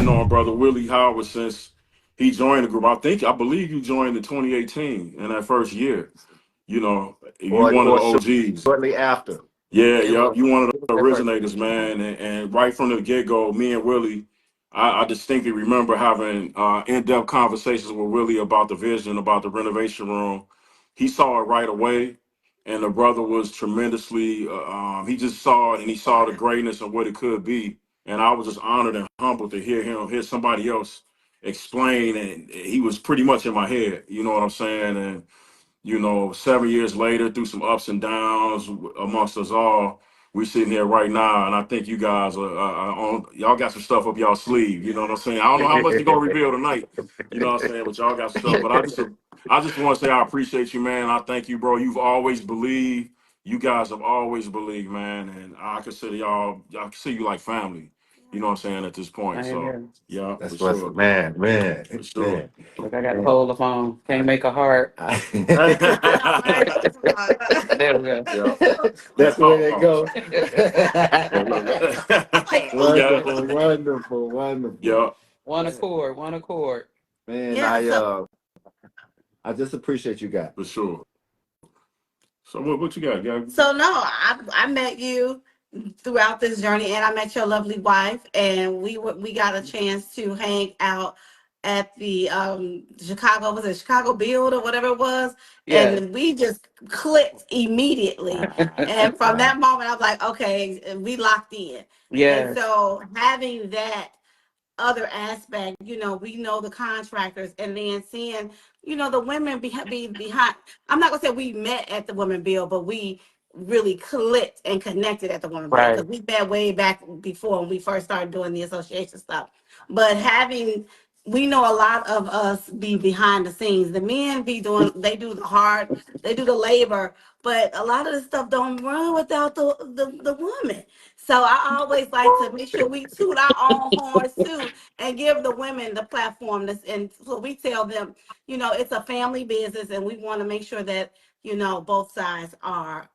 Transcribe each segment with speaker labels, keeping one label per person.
Speaker 1: been knowing Brother Willie Howard since he joined the group. I believe you joined in 2018 in that first year. You know, you one of the
Speaker 2: or
Speaker 1: OGs.
Speaker 2: shortly after.
Speaker 1: Yeah,
Speaker 3: It
Speaker 1: yep.
Speaker 3: was
Speaker 1: You one of
Speaker 3: it was
Speaker 1: the
Speaker 3: that first
Speaker 1: originators,
Speaker 3: year.
Speaker 1: man. And right from the get go, me and Willie, I distinctly remember having in depth conversations with Willie about the vision, about the renovation room. He saw it right away, and the brother was tremendously. He just saw it, and he saw the greatness of what it could be. And I was just honored and humbled to hear somebody else explain, and he was pretty much in my head. You know what I'm saying? And 7 years later, through some ups and downs amongst us all, we sitting here right now, and I think you guys are on. Y'all got some stuff up y'all sleeve. You know what I'm saying? I don't know how much you gonna reveal tonight. You know what I'm saying? But y'all got stuff. But I just want to say I appreciate you, man. I thank you, bro. You've always believed. You guys have always believed, man, and I consider y'all. I consider you like family. You know what I'm saying at this point. So
Speaker 3: Amen.
Speaker 1: yeah, for
Speaker 2: That's what's
Speaker 1: sure,
Speaker 2: man,
Speaker 1: for sure.
Speaker 2: man.
Speaker 3: Look, I got to
Speaker 2: Man.
Speaker 3: hold the phone. Can't make a heart. There we go.
Speaker 1: Yeah.
Speaker 2: That's where they go.
Speaker 1: Yeah, look. We got
Speaker 2: Wonderful, wonderful, wonderful.
Speaker 1: yeah,
Speaker 3: One accord, one accord.
Speaker 2: Man,
Speaker 4: Yeah.
Speaker 2: I just appreciate you guys.
Speaker 1: for sure. So what you got, guys?
Speaker 4: So no, I met you throughout this journey, and I met your lovely wife, and we got a chance to hang out at the Chicago, was it Chicago Build or whatever it was,
Speaker 3: Yes.
Speaker 4: and we just clicked immediately. And from
Speaker 2: Wow.
Speaker 4: that moment, I was like, okay, and we locked in. And
Speaker 3: Yes.
Speaker 4: so having that other aspect, we know the contractors, and then seeing, the women be behind. I'm not gonna say we met at the women bill, but we really clicked and connected at the women bill
Speaker 3: Right.
Speaker 4: because we met way back before when we first started doing the association stuff. But we know a lot of us be behind the scenes. The men they do the hard, they do the labor, but a lot of the stuff don't run without the woman. So I always like to make sure we toot our own horns too and give the women the platform. And so we tell them, it's a family business, and we want to make sure that both sides are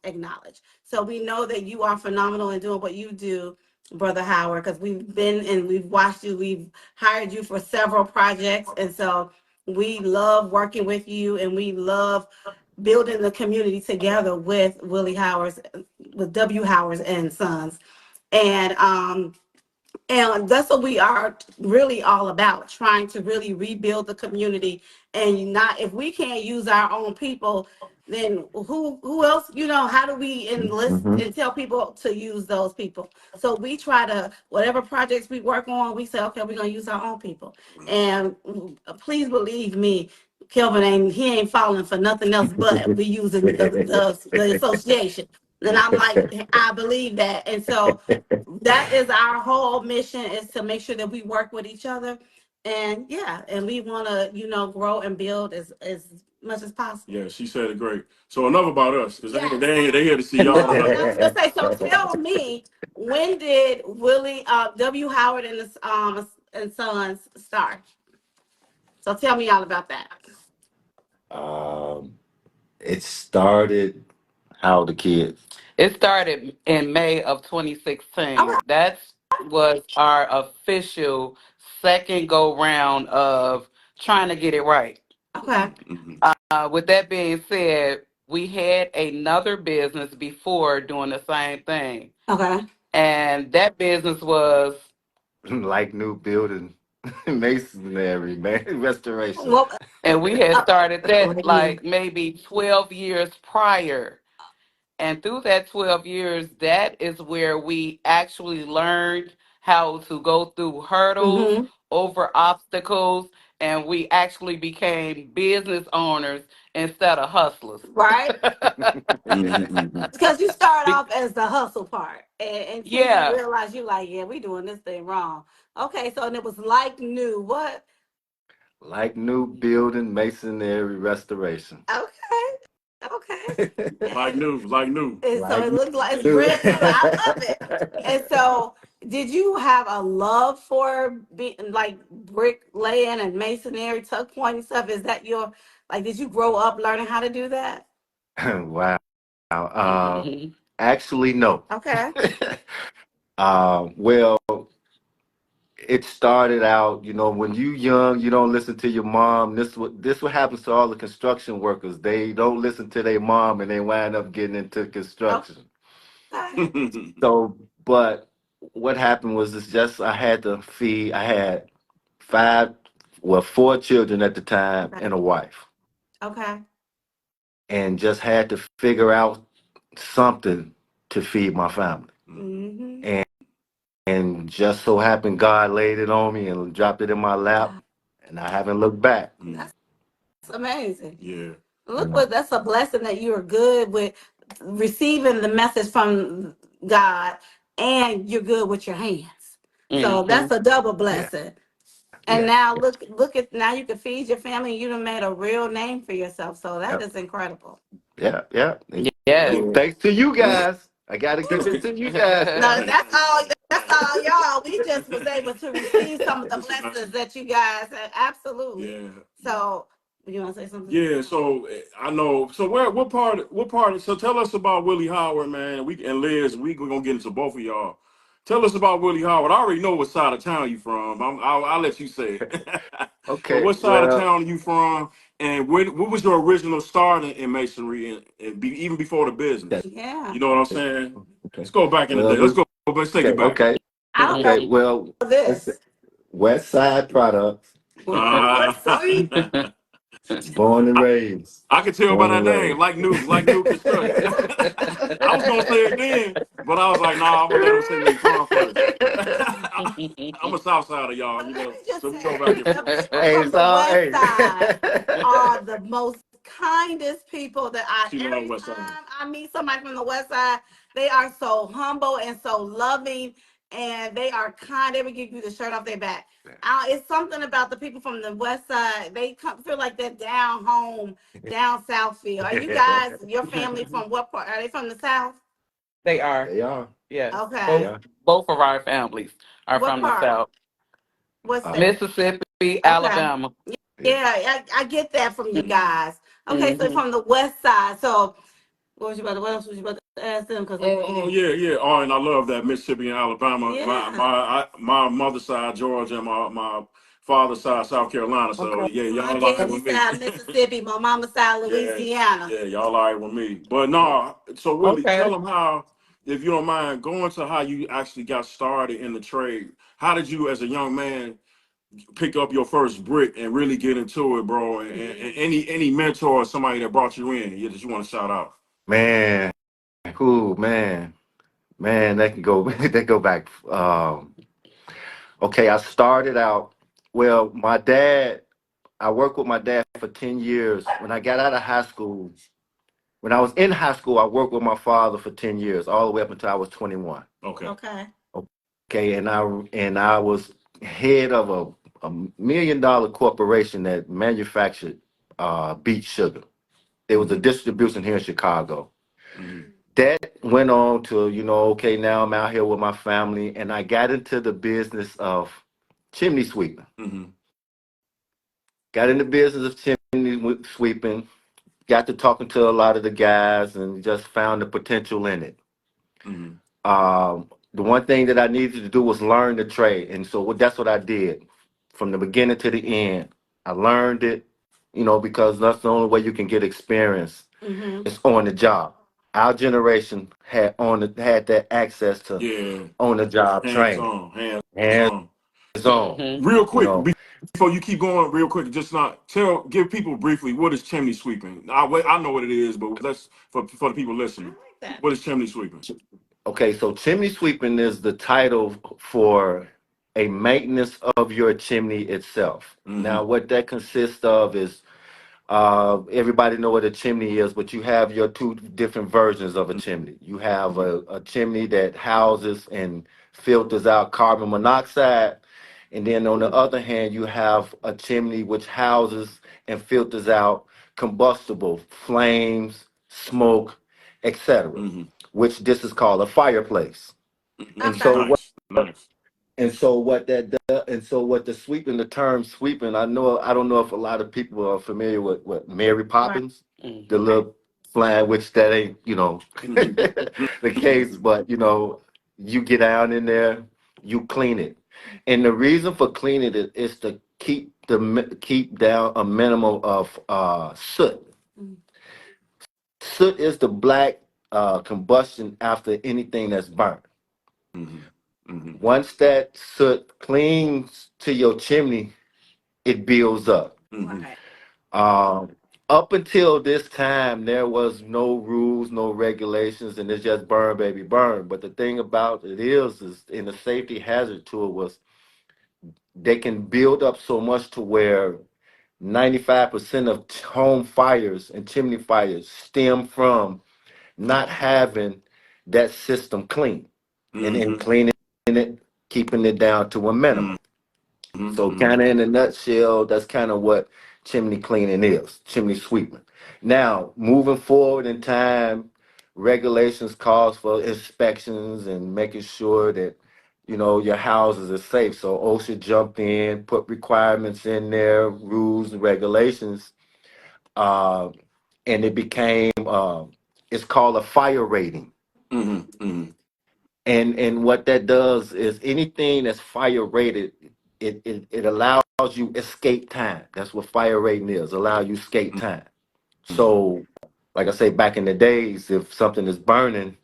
Speaker 4: acknowledged. So we know that you are phenomenal in doing what you do, Brother Howard, because we've been and we've watched you. We've hired you for several projects, and so we love working with you, and we love building the community together with Willie Howard's, with W. Howard's and Sons. And that's what we are really all about, trying to really rebuild the community. And not, if we can't use our own people, then who else, how do we enlist
Speaker 2: Mm-hmm.
Speaker 4: and tell people to use those people? So we try to, whatever projects we work on, we say, okay, we're gonna use our own people. And please believe me, Kelvin ain't falling for nothing else but we using the association. And I'm like, I believe that. And so that is our whole mission, is to make sure that we work with each other. And yeah, and we want to, grow and build as much as possible.
Speaker 1: Yeah, she said it great. So enough about us, because
Speaker 4: Yes.
Speaker 1: they here to see
Speaker 4: No,
Speaker 1: y'all
Speaker 4: and
Speaker 1: tonight.
Speaker 4: I was gonna say, so tell me, when did Willie W. Howard and Sons start? So tell me all about that.
Speaker 2: um, it started how the kids.
Speaker 3: It started in May of
Speaker 4: Okay.
Speaker 3: 2016. That was our official second go round of trying to get it right.
Speaker 4: Okay.
Speaker 1: Mhm.
Speaker 3: With that being said, we had another business before doing the same thing.
Speaker 4: Okay.
Speaker 3: And that business was,
Speaker 2: Like new building masonry, man, restoration.
Speaker 4: Well,
Speaker 3: and we had started that
Speaker 4: right here.
Speaker 3: like maybe 12 years prior. And through that 12 years, that is where we actually learned how to go through hurdles,
Speaker 4: Mm-hmm.
Speaker 3: over obstacles, and we actually became business owners instead of hustlers.
Speaker 4: Right.
Speaker 1: Mhm.
Speaker 4: Because you start
Speaker 3: Be-
Speaker 4: off as the hustle part, and until you
Speaker 3: yeah,
Speaker 4: realize you like, yeah, we doing this thing wrong. Okay, so and it was like new. What?
Speaker 2: Like new building masonry restoration.
Speaker 4: Okay, okay.
Speaker 1: Like new.
Speaker 4: And so
Speaker 2: Like
Speaker 4: it looks like it's
Speaker 2: new.
Speaker 4: brand new. I love it. And so, did you have a love for like brick laying and masonry, tuck point and stuff? Is that your, like? Did you grow up learning how to do that?
Speaker 2: Wow.
Speaker 3: hmm
Speaker 2: Actually, no.
Speaker 4: Okay.
Speaker 2: Well, it started out, when you young, you don't listen to your mom. This what happens to all the construction workers. They don't listen to their mom and they wind up getting into construction.
Speaker 4: Okay.
Speaker 2: So, but what happened was it's just I had five, well, four children at the time and a wife,
Speaker 4: Okay.
Speaker 2: and just had to figure out something to feed my family.
Speaker 4: Mm-hmm.
Speaker 2: And just so happened God laid it on me and dropped it in my lap, and I haven't looked back.
Speaker 4: That's amazing.
Speaker 1: Yeah.
Speaker 4: Look what that's a blessing that you are good with receiving the message from God and you're good with your hands. So that's a double
Speaker 2: Yeah,
Speaker 4: blessing. And
Speaker 2: yeah,
Speaker 4: now look at now you can feed your family and you done made a real name for yourself. So that
Speaker 2: yeah,
Speaker 4: is incredible.
Speaker 2: yeah, yeah.
Speaker 3: Yes.
Speaker 2: And thanks to you guys. I gotta give it to you guys.
Speaker 4: No, that's all y'all. We just was able to receive some of the blessings that you guys had. Absolutely.
Speaker 1: Yeah.
Speaker 4: So you want to say something?
Speaker 1: Yeah, so I know. So what part? What part? So tell us about Willie Howard, man. We and Liz, we're gonna get into both of y'all. Tell us about Willie Howard. I already know what side of town you from. I'll let you say it. But
Speaker 2: Okay,
Speaker 1: what side of
Speaker 2: well,
Speaker 1: town are you from? And what was your original start in masonry even before the business?
Speaker 4: Yeah.
Speaker 1: You know what I'm saying?
Speaker 2: okay.
Speaker 1: Let's go back in the
Speaker 2: Well,
Speaker 1: day. Let's take
Speaker 2: okay,
Speaker 1: it back.
Speaker 2: okay,
Speaker 4: I don't
Speaker 2: okay.
Speaker 4: know
Speaker 2: Well,
Speaker 4: this.
Speaker 2: West Side products,
Speaker 4: What's up?
Speaker 2: born and raised,
Speaker 1: I can tell by
Speaker 2: born
Speaker 1: that
Speaker 2: and
Speaker 1: name,
Speaker 2: raised.
Speaker 1: like new construction. I was gonna say it then, but I was like, nah, I'm gonna let him say where he from first. I'm a South Sider, y'all,
Speaker 4: Let me
Speaker 1: so
Speaker 4: just
Speaker 1: we
Speaker 4: say,
Speaker 1: go back and
Speaker 4: the
Speaker 1: forth.
Speaker 4: people
Speaker 2: Hey,
Speaker 4: from
Speaker 2: it's
Speaker 4: the
Speaker 2: all
Speaker 4: West
Speaker 2: hey.
Speaker 4: Side are the most kindest people that
Speaker 1: She love
Speaker 4: every
Speaker 1: West Side.
Speaker 4: time I meet somebody from the West Side, they are so humble and so loving, and they are kind. They will give you the shirt off their back. It's something about the people from the West Side. They feel like they're down home, down South feel. Are you guys, your family from what part? Are they from the South?
Speaker 3: They are.
Speaker 2: They are.
Speaker 3: Yes.
Speaker 2: They
Speaker 4: Okay.
Speaker 3: Both
Speaker 2: are.
Speaker 3: both of our families are
Speaker 4: What
Speaker 3: from the
Speaker 4: part?
Speaker 3: South.
Speaker 4: What state?
Speaker 3: Mississippi,
Speaker 4: Okay.
Speaker 3: Alabama.
Speaker 2: Yeah.
Speaker 4: Yeah, I get that from you guys. Okay, so
Speaker 3: Mm-hmm.
Speaker 4: from the West Side. So what else was you about to ask them? Because
Speaker 1: Yeah. Oh, and I love that Mississippi and Alabama.
Speaker 4: yeah.
Speaker 1: My mother's side Georgia and my father's side South Carolina. So
Speaker 3: Okay.
Speaker 1: yeah,
Speaker 4: My
Speaker 1: y'all all right
Speaker 4: daddy
Speaker 1: with me.
Speaker 4: side Mississippi, my mama side
Speaker 1: Yeah,
Speaker 4: Louisiana.
Speaker 1: yeah, y'all all right with me. But no, so Willie, tell
Speaker 3: Okay.
Speaker 1: them how, if you don't mind, going to how you actually got started in the trade. How did you, as a young man, pick up your first brick and really get into it, bro? And any mentor or somebody that brought you in, that you want to shout out?
Speaker 2: Man, cool, man. That can go. That go back. Okay, I started out. Well, my dad. I worked with my dad for 10 years. When I got out of high school, when I was in high school, I worked with my father for 10 years, all the way up until I was 21.
Speaker 1: Okay.
Speaker 4: Okay.
Speaker 2: Okay, and I was head of a $1 million corporation that manufactured beet sugar. It was a distribution here in Chicago.
Speaker 1: Mm-hmm.
Speaker 2: That went on to, okay, now I'm out here with my family, and I got into the business of chimney sweeping.
Speaker 1: Mm-hmm.
Speaker 2: Got in the business of sweeping, got to talking to a lot of the guys, and just found the potential in it.
Speaker 1: Mm-hmm.
Speaker 2: The one thing that I needed to do was learn the trade, and so that's what I did from the beginning to the end. I learned it, because that's the only way you can get experience.
Speaker 4: Mm-hmm.
Speaker 2: It's on the job. Our generation had that access to
Speaker 1: Yeah,
Speaker 2: on the job
Speaker 1: hands
Speaker 2: training,
Speaker 1: on, hands
Speaker 2: hands
Speaker 1: on.
Speaker 2: on.
Speaker 3: Mm-hmm.
Speaker 1: Real
Speaker 2: You
Speaker 1: quick,
Speaker 2: know,
Speaker 1: before you keep going, real quick, just not give people briefly what is chimney sweeping. I know what it is, but let's for the people
Speaker 4: I
Speaker 1: listening,
Speaker 4: like that.
Speaker 1: what is chimney sweeping?
Speaker 2: okay, so chimney sweeping is the title for a maintenance of your chimney itself.
Speaker 1: Mm-hmm.
Speaker 2: Now, what that consists of is everybody know what a chimney is, but you have your two different versions of a chimney. You have a chimney that houses and filters out carbon monoxide, and then on the other hand, you have a chimney which houses and filters out combustible, flames, smoke, etc.
Speaker 1: Mm-hmm.
Speaker 2: Which this is called a fireplace. And
Speaker 1: Mm-hmm.
Speaker 4: Okay.
Speaker 2: so
Speaker 1: Nice.
Speaker 2: what the sweeping, the term sweeping, I don't know if a lot of people are familiar with what Mary
Speaker 4: Right.
Speaker 2: Poppins, the
Speaker 3: Mm-hmm.
Speaker 2: little flag, which that ain't,
Speaker 1: Mm-hmm.
Speaker 2: the case, but you get down in there, you clean it. And the reason for cleaning it is to keep down a minimum of soot.
Speaker 4: Mm.
Speaker 2: Soot is the black combustion after anything that's burnt.
Speaker 1: Mhm. Mhm.
Speaker 2: Once that soot clings to your chimney, it builds up.
Speaker 1: Mhm.
Speaker 4: Right.
Speaker 2: Um, Up until this time, there was no rules, no regulations, and it's just burn, baby, burn. But the thing about it is in the safety hazard to it was they can build up so much to where 95% of home fires and chimney fires stem from not having that system clean and then
Speaker 1: Mhm.
Speaker 2: cleaning it, keeping it down to a minimum. So,
Speaker 1: Mhm.
Speaker 2: kind of in a nutshell, that's kind of what chimney cleaning is, chimney sweeping. Now, moving forward in time, regulations calls for inspections and making sure that your houses are safe. So OSHA jumped in, put requirements in there, rules and regulations, uh, and it became it's called a fire rating.
Speaker 1: Mhm. Mhm.
Speaker 2: And what that does is anything that's fire rated, it allows you escape time. That's what fire rating is, allow you escape time. So, like I say, back in the days, if something is burning,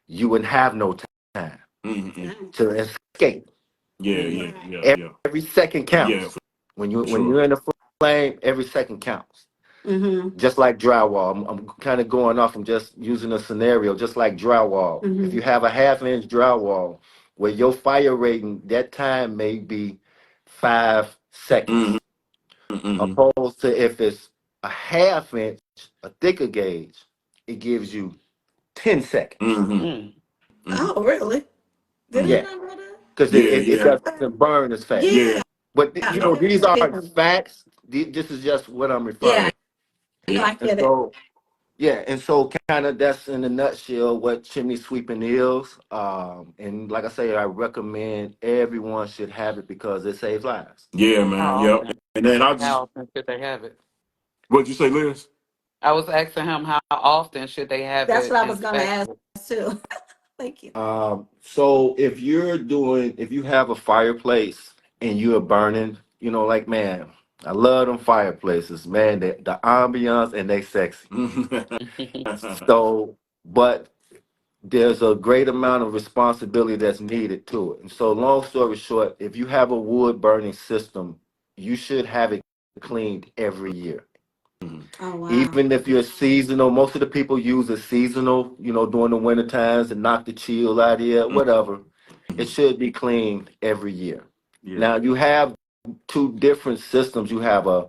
Speaker 2: you wouldn't have no time
Speaker 1: Mhm.
Speaker 4: Dang.
Speaker 2: to escape.
Speaker 1: Yeah.
Speaker 3: Mhm.
Speaker 1: Yeah.
Speaker 4: Right.
Speaker 1: Yeah. Yeah.
Speaker 2: Every second
Speaker 1: Yeah.
Speaker 2: counts.
Speaker 1: For
Speaker 2: When
Speaker 1: sure.
Speaker 2: you're in the flame, every second counts.
Speaker 4: Mm-hmm.
Speaker 2: Just like drywall. I'm kind of going off. I'm just using a scenario, just like drywall. If
Speaker 4: Mm-hmm.
Speaker 2: you have a half-inch drywall, where your fire rating, that time may be 5 seconds,
Speaker 1: Mhm. Mhm.
Speaker 2: opposed to if it's a half inch, a thicker gauge, it gives you 10 seconds.
Speaker 1: Mhm.
Speaker 3: Mm.
Speaker 1: Mhm.
Speaker 4: Oh, really? Did I
Speaker 1: Mhm.
Speaker 2: Yeah,
Speaker 4: not know that?
Speaker 2: because
Speaker 1: Yeah.
Speaker 2: it
Speaker 1: Yeah.
Speaker 4: Okay.
Speaker 2: doesn't burn as fast.
Speaker 1: Yeah.
Speaker 4: Yeah.
Speaker 2: But
Speaker 1: Yeah.
Speaker 4: Okay.
Speaker 2: these
Speaker 4: Yeah.
Speaker 2: aren't facts. This is just what I'm
Speaker 4: Yeah.
Speaker 2: referring.
Speaker 4: No,
Speaker 1: Yeah.
Speaker 4: I
Speaker 2: And
Speaker 4: get it.
Speaker 2: so yeah, and so kind of that's in a nutshell what chimney sweeping is. And like I say, I recommend everyone should have it because it saves lives.
Speaker 1: Yeah, man.
Speaker 3: How
Speaker 1: Yep.
Speaker 3: often?
Speaker 1: And then I just,
Speaker 3: How often should they have it?
Speaker 1: what'd you say, Liz?
Speaker 3: I was asking him how often should they have
Speaker 4: That's
Speaker 3: it
Speaker 4: what I was gonna ask
Speaker 3: inspected?
Speaker 4: too. Thank you.
Speaker 2: So if you have a fireplace and you're burning, like man, I love them fireplaces, man. The ambiance and they sexy. So, but there's a great amount of responsibility that's needed to it. And so, long story short, if you have a wood burning system, you should have it cleaned every year.
Speaker 4: Oh wow.
Speaker 2: Even if you're seasonal, most of the people use a seasonal, during the winter times to knock the chill out of here, whatever. It should be cleaned every year.
Speaker 1: Yeah.
Speaker 2: Now, you have two different systems. You have a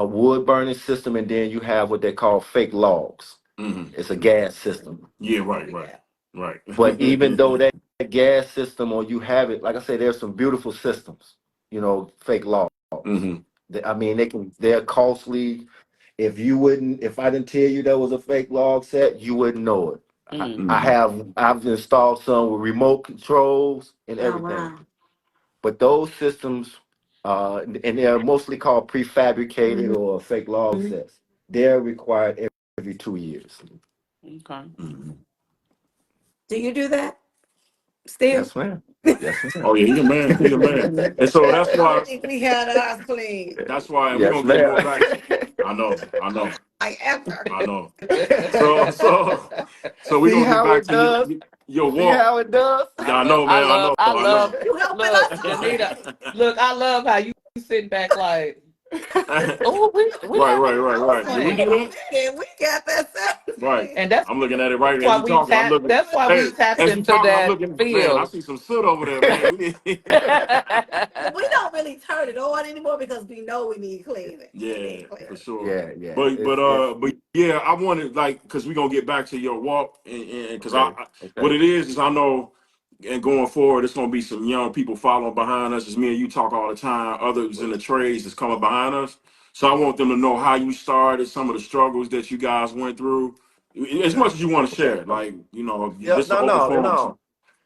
Speaker 2: wood burning system, and then you have what they call fake logs.
Speaker 1: Hmm.
Speaker 2: It's a gas system.
Speaker 1: Yeah.
Speaker 4: There
Speaker 1: Right.
Speaker 4: we
Speaker 1: Right.
Speaker 4: go.
Speaker 1: Right.
Speaker 2: But even though that gas system or you have it, like I said, there's some beautiful systems, fake logs.
Speaker 1: Hmm.
Speaker 2: I mean, they're costly. If I didn't tell you there was a fake log set, you wouldn't know it.
Speaker 3: Mm.
Speaker 1: Hmm.
Speaker 2: I've installed some with remote controls and
Speaker 4: Oh
Speaker 2: everything.
Speaker 4: wow.
Speaker 2: But those systems, and they're mostly called prefabricated
Speaker 4: Mm-hmm.
Speaker 2: or fake log sets. They're required every 2 years.
Speaker 3: Okay.
Speaker 1: Hmm.
Speaker 4: Do you do that still?
Speaker 2: Yes, ma'am. Yes, ma'am.
Speaker 1: Oh yeah, he the man. He the man. And so
Speaker 4: I
Speaker 1: that's why.
Speaker 4: think we had ours clean.
Speaker 1: That's why, and we're
Speaker 2: Yes,
Speaker 1: gonna get more
Speaker 2: ma'am.
Speaker 1: back to. I know. I know.
Speaker 4: Like after.
Speaker 1: I know. So so we're
Speaker 2: See
Speaker 1: gonna get
Speaker 2: how
Speaker 1: back
Speaker 2: it
Speaker 1: to
Speaker 2: does?
Speaker 1: your
Speaker 2: See
Speaker 1: walk.
Speaker 2: how it does?
Speaker 1: Yeah, I know, man. I know.
Speaker 3: I
Speaker 1: I know.
Speaker 3: love,
Speaker 4: You helping
Speaker 3: look,
Speaker 4: us
Speaker 3: Anita,
Speaker 4: already.
Speaker 3: look, I love how you sit back like,
Speaker 1: right,
Speaker 3: oh, we
Speaker 1: right,
Speaker 3: having
Speaker 1: right,
Speaker 3: a house
Speaker 1: right. Did we
Speaker 4: Wait
Speaker 1: do
Speaker 3: clean.
Speaker 4: a
Speaker 1: that?
Speaker 4: minute. We got that
Speaker 1: Right.
Speaker 4: something.
Speaker 3: And that's
Speaker 1: I'm looking at it right as
Speaker 3: why
Speaker 1: you
Speaker 3: we
Speaker 1: talking. I'm
Speaker 3: tap,
Speaker 1: looking.
Speaker 3: that's why we
Speaker 1: Hey,
Speaker 3: tapped
Speaker 1: as you
Speaker 3: into
Speaker 1: talking, I'm
Speaker 3: that
Speaker 1: looking. Man, I
Speaker 3: field.
Speaker 1: see some soot over there, man.
Speaker 4: We don't really turn it on anymore because we know we need cleaning. We
Speaker 1: Yeah,
Speaker 4: need
Speaker 1: for
Speaker 4: cleaning.
Speaker 1: sure.
Speaker 2: Yeah, yeah.
Speaker 1: But yeah, I wanted like because we're gonna get back to your walk and because
Speaker 2: Okay.
Speaker 1: what
Speaker 2: Okay.
Speaker 1: it is I know and going forward it's gonna be some young people following behind us. As me and you talk all the time. Others in the trades is coming behind us. So I want them to know how you started, some of the struggles that you guys went through, as
Speaker 2: Okay.
Speaker 1: much as you want to
Speaker 2: Okay.
Speaker 1: share. Like
Speaker 2: Yeah,
Speaker 1: this is an
Speaker 2: no,
Speaker 1: open
Speaker 2: no,
Speaker 1: forum.
Speaker 2: no.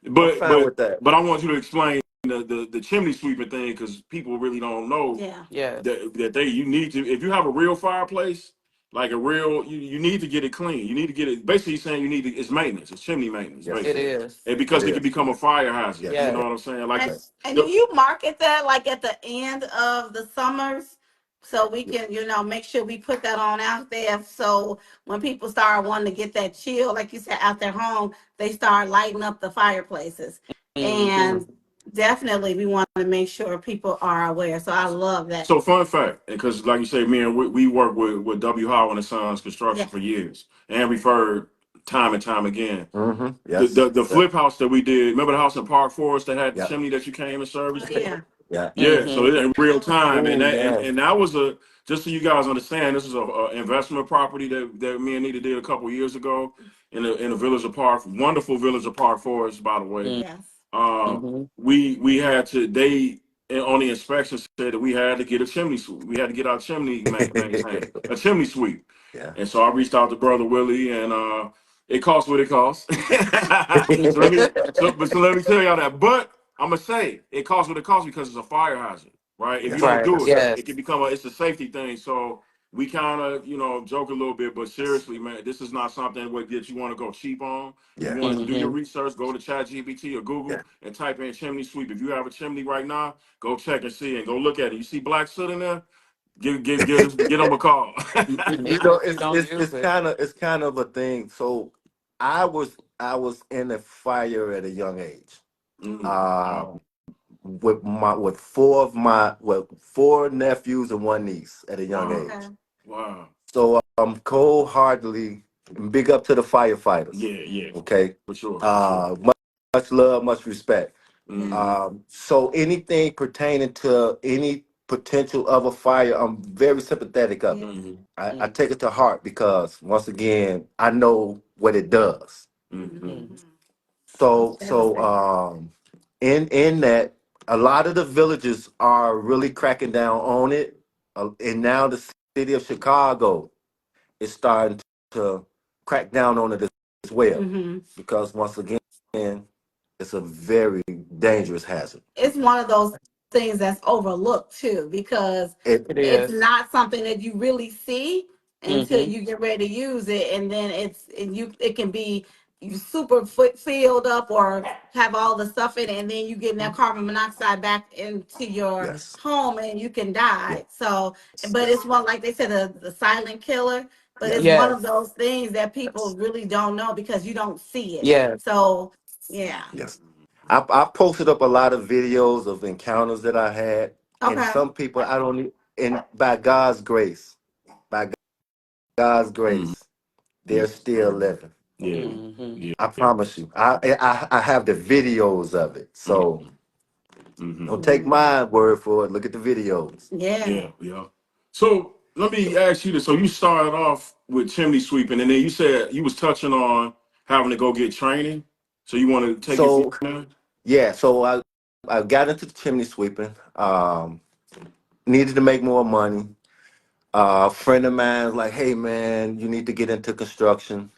Speaker 2: I'm
Speaker 1: But
Speaker 2: fine
Speaker 1: but
Speaker 2: with that.
Speaker 1: but I want you to explain the chimney sweeping thing because people really don't know
Speaker 4: Yeah.
Speaker 3: Yes.
Speaker 1: that you need to if you have a real fireplace, like a real. You need to get it clean. You need to get it. Basically, he's saying you need to. It's maintenance. It's chimney maintenance,
Speaker 2: Yes.
Speaker 3: It
Speaker 1: basically,
Speaker 3: is.
Speaker 1: and
Speaker 2: It
Speaker 1: because it can
Speaker 2: is.
Speaker 1: become a fire hazard.
Speaker 2: Yes.
Speaker 1: You
Speaker 3: Yes.
Speaker 1: know what I'm saying? Like
Speaker 4: And do
Speaker 1: the,
Speaker 4: you market that like at the end of the summers? So we
Speaker 2: Yeah.
Speaker 4: can, make sure we put that on out there. So when people start wanting to get that chill, like you said, out their home, they start lighting up the fireplaces.
Speaker 3: Hmm.
Speaker 4: And definitely we want to make sure people are aware. So I love that.
Speaker 1: so fun fact, because like you say, me and we work with W. Howe and Sons
Speaker 4: Yeah.
Speaker 1: Construction for years, and referred time and time again.
Speaker 2: Mm-hmm.
Speaker 1: The,
Speaker 2: Yes.
Speaker 1: the the
Speaker 2: Yep.
Speaker 1: flip house that we did, remember the house in Park Forest that had the
Speaker 2: Yep.
Speaker 1: chimney that you came and
Speaker 4: Oh,
Speaker 1: serviced?
Speaker 4: yeah.
Speaker 2: Yeah.
Speaker 1: Yeah, so
Speaker 3: Hmm.
Speaker 1: it in real time,
Speaker 2: Oh
Speaker 1: and that and,
Speaker 2: man.
Speaker 1: and that was a just so you guys understand, this is a investment property that me and Nita did a couple years ago in the Village of Park, wonderful Village of Park Forest, by the way.
Speaker 4: Yes.
Speaker 1: Um,
Speaker 3: Hmm.
Speaker 1: we had to on the inspection said that we had to get a chimney sweep. We had to get our chimney maintained, a chimney sweep.
Speaker 2: Yeah.
Speaker 1: And so I reached out to brother Willie, and it costs what it costs. so let me so let me tell y'all that. But I'm gonna say it costs what it costs because it's a fire hazard, right? If you
Speaker 2: Yes.
Speaker 1: don't
Speaker 3: Right.
Speaker 1: do
Speaker 2: Yes,
Speaker 1: it,
Speaker 2: sir.
Speaker 3: Yes.
Speaker 1: it can become it's a safety thing. So we kind of joke a little bit, but
Speaker 2: Yes.
Speaker 1: seriously, man, this is not something that you want to go cheap on. You
Speaker 2: Yeah.
Speaker 1: want to do your
Speaker 3: Hmm.
Speaker 1: research, go to ChatGPT or Google
Speaker 2: Yeah.
Speaker 1: and type in chimney sweep. If you have a chimney right now, go check and see and go look at it. You see black soot in there? Get them a call.
Speaker 2: You
Speaker 3: Yeah.
Speaker 2: know,
Speaker 3: Don't use it.
Speaker 2: it's kind of a thing. So I was in a fire at a young age.
Speaker 1: Wow.
Speaker 2: With four nephews and one niece at a young
Speaker 1: Wow.
Speaker 2: age.
Speaker 4: Okay.
Speaker 1: Wow.
Speaker 2: So cold heartedly big up to the firefighters.
Speaker 1: Yeah, yeah,
Speaker 2: Okay.
Speaker 1: for sure, for sure.
Speaker 2: Much love, much respect.
Speaker 4: Yes.
Speaker 1: Hmm.
Speaker 2: So anything pertaining to any potential of a fire, I'm very sympathetic of it.
Speaker 4: Yes.
Speaker 1: Hmm.
Speaker 2: I take it to heart because once again, I know what it does.
Speaker 1: Hmm.
Speaker 3: Hmm.
Speaker 4: Mhm. It's
Speaker 2: So
Speaker 4: devastating.
Speaker 2: in that, a lot of the villages are really cracking down on it, and now the city of Chicago is starting to crack down on it as well,
Speaker 4: Hmm.
Speaker 2: because once again, it's a very dangerous hazard.
Speaker 4: It's one of those things that's overlooked too, because
Speaker 2: It
Speaker 3: It
Speaker 4: it's
Speaker 3: is.
Speaker 4: not something that you really see until
Speaker 3: Hmm.
Speaker 4: you get ready to use it, and then it can be you super foot filled up or have all the stuff in it, and then you get that carbon monoxide back into your
Speaker 2: yes,
Speaker 4: home and you can
Speaker 2: yes,
Speaker 4: die. So, but it's one, like they said, the silent killer. But it's
Speaker 2: yes,
Speaker 4: one of
Speaker 3: Yes.
Speaker 4: those things that people
Speaker 2: yes,
Speaker 4: really don't know because you don't see it.
Speaker 3: Yes.
Speaker 4: So yeah.
Speaker 2: yes. I posted up a lot of videos of encounters that I had, and
Speaker 4: Okay.
Speaker 2: some people I don't, and by God's grace, by God's
Speaker 1: Hmm.
Speaker 2: grace, they're still living.
Speaker 1: Yeah,
Speaker 3: Hmm.
Speaker 1: yeah.
Speaker 2: I promise you. I have the videos of it. So
Speaker 1: Hmm.
Speaker 2: don't take my word for it. Look at the videos.
Speaker 4: Yeah.
Speaker 1: Yeah, yeah. So let me ask you this. So you started off with chimney sweeping, and then you said you was touching on having to go get training. So you want to take it from
Speaker 2: So
Speaker 1: there?
Speaker 2: yeah, so I got into chimney sweeping. Needed to make more money. A friend of mine was like, "Hey man, you need to get into construction."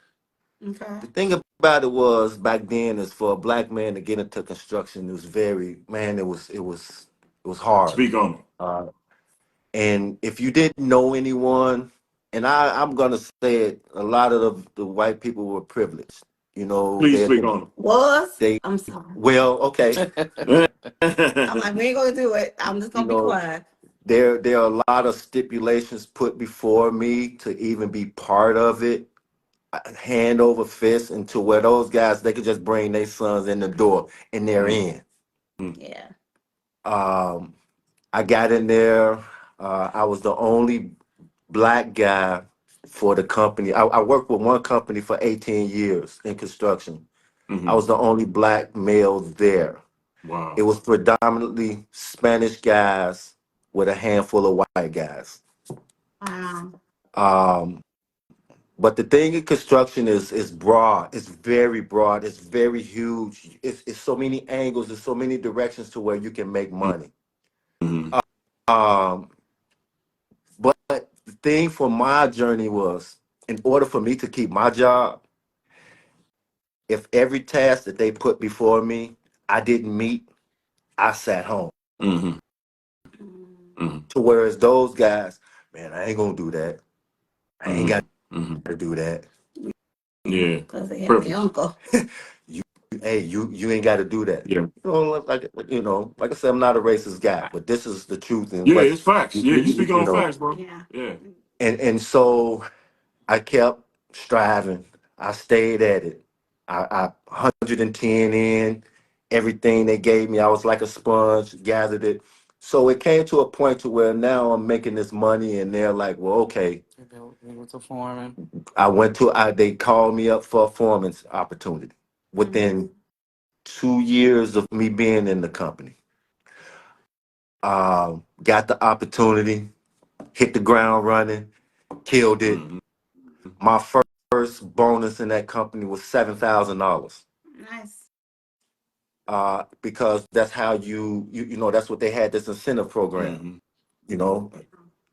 Speaker 4: Okay.
Speaker 2: The thing about it was back then is for a black man to get into construction, it was very man. It was hard.
Speaker 1: Speak on it.
Speaker 2: Uh, And if you didn't know anyone, and I'm gonna say it, a lot of the white people were privileged. You know,
Speaker 1: Please speak on
Speaker 4: Was?
Speaker 2: they
Speaker 4: I'm sorry.
Speaker 2: well, okay.
Speaker 1: it.
Speaker 4: I'm like, we ain't gonna do it. I'm just
Speaker 2: You
Speaker 4: gonna be
Speaker 2: know,
Speaker 4: quiet.
Speaker 2: there are a lot of stipulations put before me to even be part of it, hand over fist, and to where those guys they could just bring their sons in the door and they're in.
Speaker 4: Yeah.
Speaker 2: Um, I got in there. I was the only black guy for the company. I worked with one company for 18 years in construction. I
Speaker 1: Hmm.
Speaker 2: was the only black male there. It
Speaker 1: Wow.
Speaker 2: was predominantly Spanish guys with a handful of white guys.
Speaker 4: Wow.
Speaker 2: Um, but the thing in construction is broad. It's very broad. It's very huge. It's so many angles. There's so many directions to where you can make money.
Speaker 1: Hmm.
Speaker 2: Um, but the thing for my journey was, in order for me to keep my job, if every task that they put before me I didn't meet, I sat home.
Speaker 1: Hmm.
Speaker 4: Mm.
Speaker 1: Hmm.
Speaker 2: To whereas those guys, man, I ain't gonna do that. I ain't got
Speaker 1: Mm-hmm.
Speaker 2: to do that.
Speaker 1: Yeah.
Speaker 4: Because they have
Speaker 1: Perfect.
Speaker 4: their uncle.
Speaker 2: You ain't got to do that.
Speaker 1: Yeah.
Speaker 2: Like I said, I'm not a racist guy, but this is the truth and
Speaker 1: Yeah,
Speaker 2: what
Speaker 1: it's facts. Yeah, you speaking
Speaker 2: you
Speaker 1: on
Speaker 2: know.
Speaker 1: facts, bro.
Speaker 4: Yeah.
Speaker 1: Yeah.
Speaker 2: And so I kept striving. I stayed at it. I 110 in everything they gave me. I was like a sponge, gathered it. So it came to a point to where now I'm making this money, and they're like, "Well, okay."
Speaker 3: It was a foreman.
Speaker 2: They called me up for a foreman's opportunity within 2 years of me being in the company. Got the opportunity, hit the ground running, killed it.
Speaker 1: Mm-hmm.
Speaker 2: My first bonus in that company was $7,000.
Speaker 4: Nice.
Speaker 2: Because that's how that's what they had, this incentive program.
Speaker 1: Mm-hmm.
Speaker 2: You know,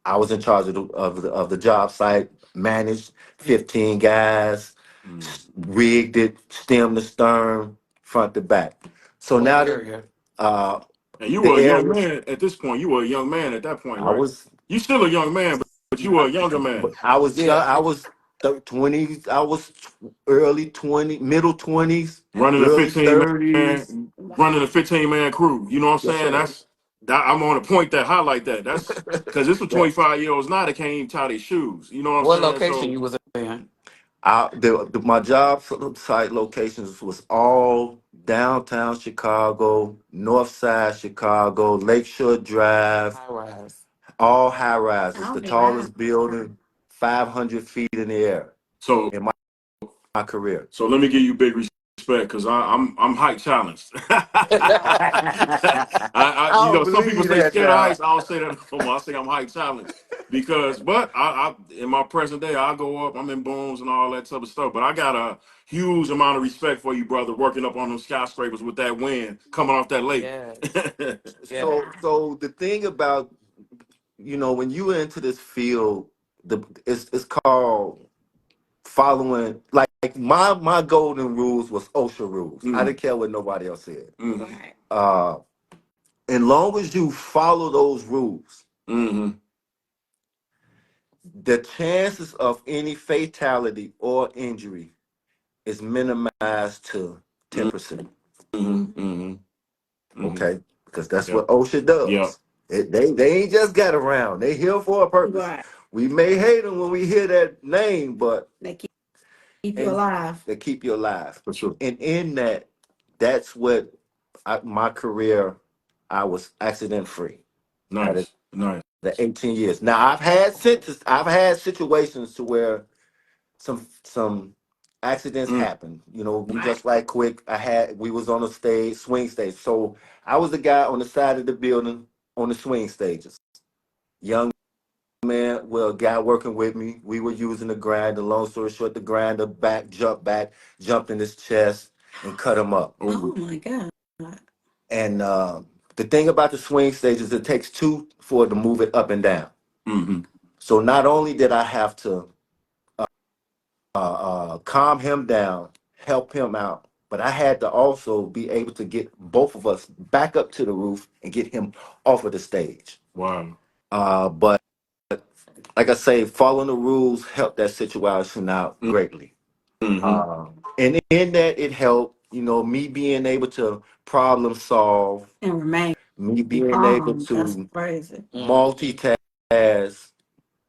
Speaker 2: I was in charge of the job site, managed 15 guys, rigged it, stem to stern, front to back. So
Speaker 3: What
Speaker 2: now
Speaker 3: area?
Speaker 1: And you
Speaker 2: the
Speaker 1: were a young
Speaker 2: area
Speaker 1: man at this point. You were a young man at that point,
Speaker 2: I
Speaker 1: right?
Speaker 2: was,
Speaker 1: You still a young man, but you were a younger man.
Speaker 2: I was young,
Speaker 3: Yeah.
Speaker 2: I was 20s, I was early 20, middle 20s,
Speaker 1: Running a
Speaker 2: early
Speaker 1: 15
Speaker 2: 30s.
Speaker 1: man, running a 15-man crew. You know what I'm
Speaker 2: Yes,
Speaker 1: saying?
Speaker 2: sir.
Speaker 1: I'm on a point that highlight that. That's because it's for
Speaker 2: Yeah.
Speaker 1: 25-year-olds now that can't even tie their shoes. You know what I'm
Speaker 3: What
Speaker 1: saying?
Speaker 3: location
Speaker 1: So
Speaker 3: you was in?
Speaker 2: My job site locations was all downtown Chicago, North Side Chicago, Lakeshore Drive,
Speaker 3: High rise.
Speaker 2: all high rises. The
Speaker 4: Oh, wow.
Speaker 2: tallest building, 500 feet in the air
Speaker 1: so
Speaker 2: in my career.
Speaker 1: So let me give you big respect because I'm height challenged.
Speaker 2: I don't
Speaker 1: some people
Speaker 2: believe
Speaker 1: say
Speaker 2: that
Speaker 1: scared of
Speaker 2: now.
Speaker 1: heights. I don't say that no more. I say I'm height challenged because, but I in my present day I go up. I'm in booms and all that type of stuff. But I got a huge amount of respect for you, brother, working up on those skyscrapers with that wind coming off that lake.
Speaker 3: Yes.
Speaker 2: So,
Speaker 3: Yeah.
Speaker 2: so the thing about, when you into this field, it's called following, like my golden rules was OSHA rules. I
Speaker 1: Mm,
Speaker 2: didn't care what nobody else said.
Speaker 1: mm,
Speaker 4: Right.
Speaker 2: As long as you follow those rules,
Speaker 1: mm,
Speaker 2: the chances of any fatality or injury is minimized to
Speaker 1: mm,
Speaker 2: 10%.
Speaker 1: mm,
Speaker 4: Mhm.
Speaker 1: mm, mm.
Speaker 2: Okay, because that's
Speaker 1: Yep,
Speaker 2: what OSHA
Speaker 1: yep.
Speaker 2: does. They ain't just got around. They here for a purpose.
Speaker 4: Right.
Speaker 2: We may hate them when we hear that name, but
Speaker 4: They keep you
Speaker 2: and
Speaker 4: alive.
Speaker 2: they keep you alive.
Speaker 1: For sure.
Speaker 2: And in that, that's what my career. I was accident free out of
Speaker 1: Nice, nice.
Speaker 2: the 18 years. Now I've had situations to where some accidents
Speaker 1: Mm,
Speaker 2: happen.
Speaker 4: Right.
Speaker 2: Just like quick. We was on a swing stage. So I was the guy on the side of the building on the swing stages. Young man, well, guy working with me. We were using the grinder. Long story short, the grinder jumped in his chest and cut him up.
Speaker 1: oh,
Speaker 4: Oh my God.
Speaker 2: And the thing about the swing stage is it takes two for it to move it up and down.
Speaker 1: mm-hmm.
Speaker 2: So not only did I have to calm him down, help him out, but I had to also be able to get both of us back up to the roof and get him off of the stage.
Speaker 1: Wow.
Speaker 2: But like I say, following the rules helped that situation out greatly.
Speaker 1: Mm-hmm.
Speaker 2: And in that, it helped, me being able to problem solve,
Speaker 4: And remain
Speaker 2: me being able
Speaker 4: calm. That's
Speaker 2: to
Speaker 4: crazy.
Speaker 2: multitask,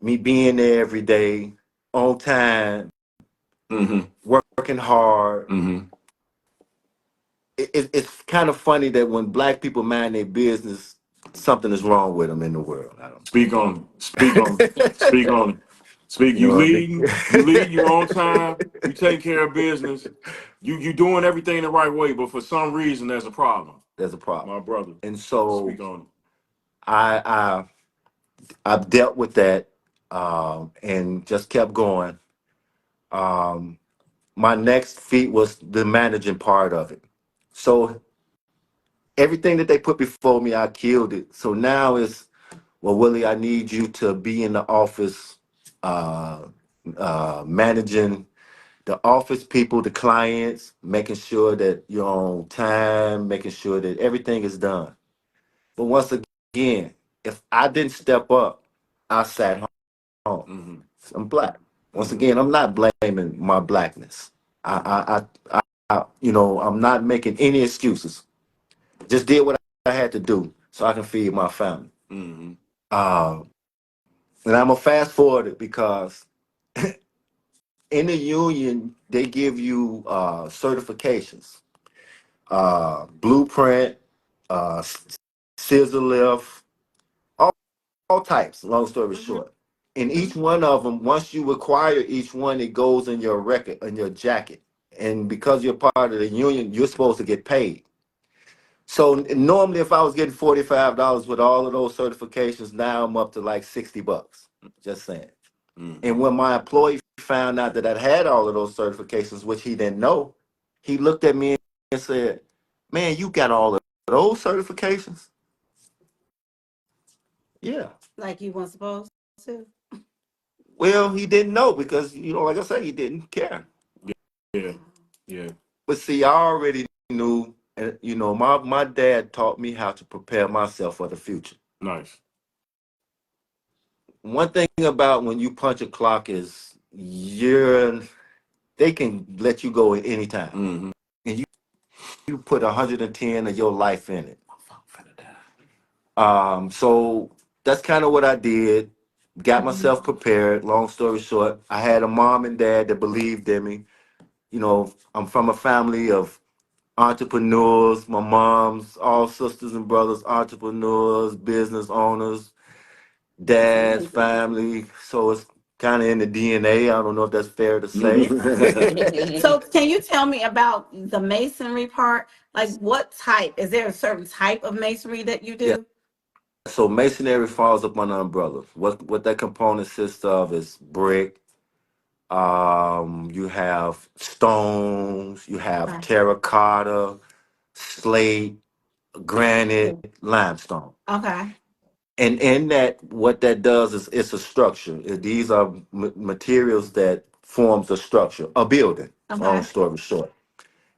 Speaker 2: me being there every day, on time,
Speaker 1: Mm-hmm.
Speaker 2: working hard.
Speaker 1: Mm-hmm.
Speaker 2: It's kind of funny that when black people mind their business, something is wrong with them in the world. I don't.
Speaker 1: Speak on it. Speak on it. Speak on it. Speak.
Speaker 2: You know
Speaker 1: You
Speaker 2: what I mean?
Speaker 1: leading. You lead. You on time. You take care of business. You doing everything the right way. But for some reason, there's a problem,
Speaker 2: There's a problem,
Speaker 1: my brother.
Speaker 2: and so
Speaker 1: Speak on it.
Speaker 2: I I've dealt with that, and just kept going. Um, my next feat was the managing part of it. So everything that they put before me, I killed it. So now it's, well, Willie, I need you to be in the office, uh, managing the office people, the clients, making sure that you're on time, making sure that everything is done. But once again, if I didn't step up, I sat home.
Speaker 1: Mm-hmm.
Speaker 2: I'm black. Once again, I'm not blaming my blackness. I'm not making any excuses. Just did what I had to do so I can feed my family.
Speaker 1: Mm-hmm.
Speaker 2: Uh, and I'm gonna fast forward it because in the union they give you certifications, blueprint, scissor lift, all, all types. Long story short, and each one of them, once you acquire each one, it goes in your record, in your jacket. And because you're part of the union, you're supposed to get paid. So normally, if I was getting $45 with all of those certifications, now I'm up to like $60. Just saying.
Speaker 1: Mm-hmm.
Speaker 2: And when my employee found out that I had all of those certifications, which he didn't know, he looked at me and said, "Man, you got all of those certifications?" Yeah.
Speaker 4: Like you weren't supposed to.
Speaker 2: Well, he didn't know because, like I said, he didn't care.
Speaker 1: Yeah. Yeah.
Speaker 2: But see, I already knew, and my dad taught me how to prepare myself for the future.
Speaker 1: Nice.
Speaker 2: One thing about when you punch a clock is they can let you go at any time.
Speaker 1: Mm-hmm.
Speaker 2: And you put 110 of your life in it. So that's kind of what I did. Got myself prepared. Long story short, I had a mom and dad that believed in me. I'm from a family of entrepreneurs. My mom's all sisters and brothers, entrepreneurs, business owners, dad's family. So it's kind of in the DNA. I don't know if that's fair to say.
Speaker 4: So can you tell me about the masonry part? Like what type? Is there a certain type of masonry that you
Speaker 2: Yeah.
Speaker 4: do?
Speaker 2: So masonry falls up under umbrella. What that component consists of is brick. You have stones. You have
Speaker 4: Okay.
Speaker 2: terracotta, slate, granite, limestone.
Speaker 4: Okay.
Speaker 2: And in that, what that does is it's a structure. These are materials that forms a structure, a building. Long
Speaker 4: Okay.
Speaker 2: story short.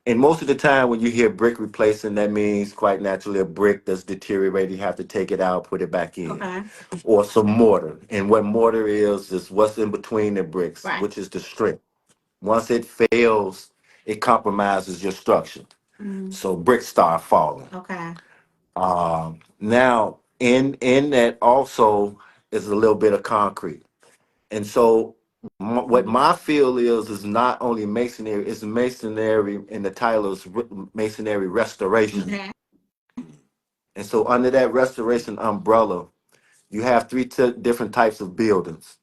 Speaker 2: And most of the time, when you hear brick replacing, that means quite naturally a brick that's deteriorated. You have to take it out, put it back in,
Speaker 4: Okay.
Speaker 2: or some mortar. And what mortar is what's in between the bricks,
Speaker 4: Right.
Speaker 2: which is the strength. Once it fails, it compromises your structure.
Speaker 4: Mhm.
Speaker 2: So bricks start falling.
Speaker 4: Okay.
Speaker 2: Now, in that also is a little bit of concrete. And so what my feel is not only masonry, it's masonry, and the title is masonry restoration.
Speaker 4: Okay.
Speaker 2: And so under that restoration umbrella, you have three different types of buildings.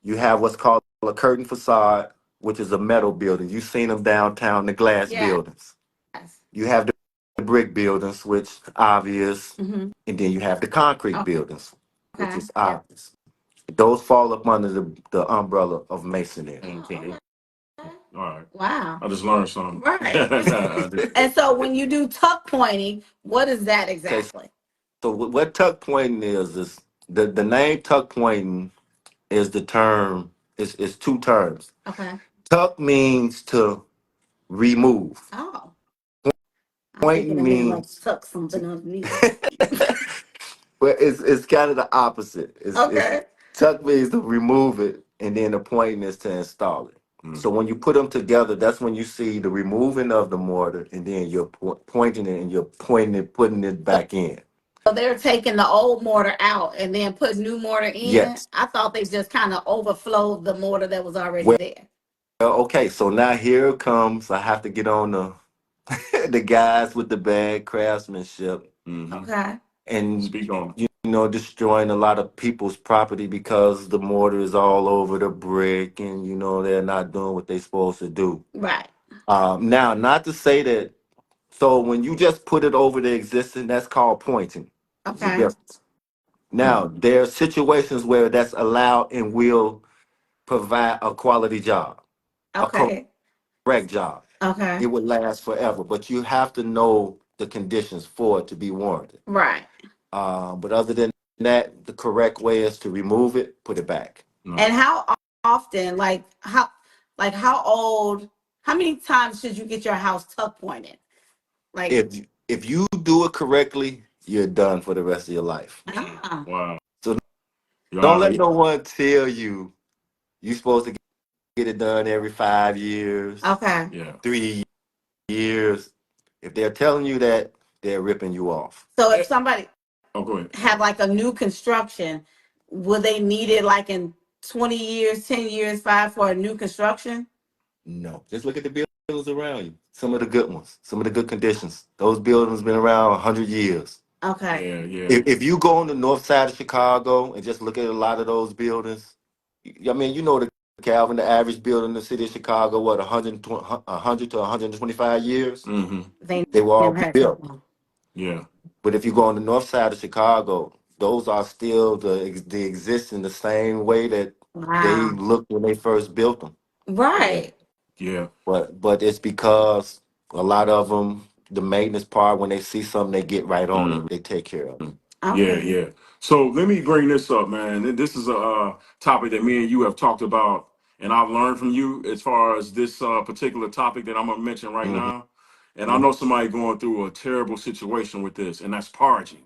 Speaker 2: You have what's called a curtain facade, which is a metal building. You've seen them downtown, the glass
Speaker 4: Yes.
Speaker 2: buildings. You have the brick buildings, which obvious,
Speaker 4: Mm-hmm.
Speaker 2: and then you have the concrete
Speaker 4: Okay.
Speaker 2: buildings, which
Speaker 4: Okay.
Speaker 2: is obvious. Those fall up under the umbrella of masonry.
Speaker 1: Okay. All right.
Speaker 4: Wow.
Speaker 1: I just learned something.
Speaker 4: Right. And so when you do tuck pointing, what is that
Speaker 2: Okay,
Speaker 4: exactly?
Speaker 2: so what tuck pointing is the name tuck pointing is the term, is two terms.
Speaker 4: Okay.
Speaker 2: Tuck means to remove.
Speaker 4: Oh. I'm thinking
Speaker 2: Pointing
Speaker 4: it means like
Speaker 2: means
Speaker 4: tuck something underneath.
Speaker 2: but it's kind of the opposite. It's
Speaker 4: Okay.
Speaker 2: tuck means to remove it, and then the pointing is to install it. So when you put them together, that's when you see the removing of the mortar, and then you're pointing it, and you're pointing it, putting it back in.
Speaker 4: So they're taking the old mortar out and then put new mortar in.
Speaker 2: Yes.
Speaker 4: I thought they just kind of overflowed the mortar that was already
Speaker 2: Well,
Speaker 4: there.
Speaker 2: okay. So now here comes. I have to get on the the guys with the bad craftsmanship.
Speaker 1: Mm-hmm.
Speaker 4: Okay.
Speaker 2: And
Speaker 1: Speak on.
Speaker 2: destroying a lot of people's property because the mortar is all over the brick, and they're not doing what they're supposed to do.
Speaker 4: Right.
Speaker 2: Now, not to say that. So when you just put it over the existing, that's called pointing. There's a
Speaker 4: Okay.
Speaker 2: difference. Now, there are situations where that's allowed and will provide a quality job, a
Speaker 4: Okay.
Speaker 2: correct job.
Speaker 4: Okay.
Speaker 2: It would last forever, but you have to know the conditions for it to be warranted.
Speaker 4: Right.
Speaker 2: But other than that, the correct way is to remove it, put it back.
Speaker 4: And how often, how old, how many times should you get your house tuck pointed? Like,
Speaker 2: If you do it correctly, you're done for the rest of your life.
Speaker 4: ah,
Speaker 1: Wow.
Speaker 2: So
Speaker 1: You
Speaker 2: don't
Speaker 1: are,
Speaker 2: let no one tell you you're supposed to get it done every 5 years,
Speaker 4: Okay.
Speaker 1: Yeah.
Speaker 2: 3 years. If they're telling you that, they're ripping you off.
Speaker 4: So if somebody
Speaker 1: Oh, go ahead.
Speaker 4: have like a new construction, will they need it like in 20 years, 10 years, five for a new construction?
Speaker 2: No, just look at the buildings around you. Some of the good ones, some of the good conditions. Those buildings been around 100 years.
Speaker 4: Okay.
Speaker 1: Yeah, yeah.
Speaker 2: If you go on the north side of Chicago and just look at a lot of those buildings, I mean, you know the Calvin, the average building in the city of Chicago, what, 120, 100 to 125 years?
Speaker 1: Mm-hmm.
Speaker 2: They were all
Speaker 4: Never had so
Speaker 2: built.
Speaker 4: long.
Speaker 1: Yeah.
Speaker 2: But if you go on the north side of Chicago, those are still they exist in the same way that they
Speaker 4: Wow.
Speaker 2: looked when they first built them.
Speaker 4: Right.
Speaker 1: Yeah.
Speaker 2: But it's because a lot of them, the maintenance part, when they see something, they get right on
Speaker 1: Mm-hmm.
Speaker 2: it. They take care of it.
Speaker 1: Yeah,
Speaker 4: Okay.
Speaker 1: yeah. So let me bring this up, man. This is a topic that me and you have talked about, and I've learned from you as far as this particular topic that I'm gonna mention right
Speaker 2: Hmm.
Speaker 1: now. And I know somebody going through a terrible situation with this, and that's parging.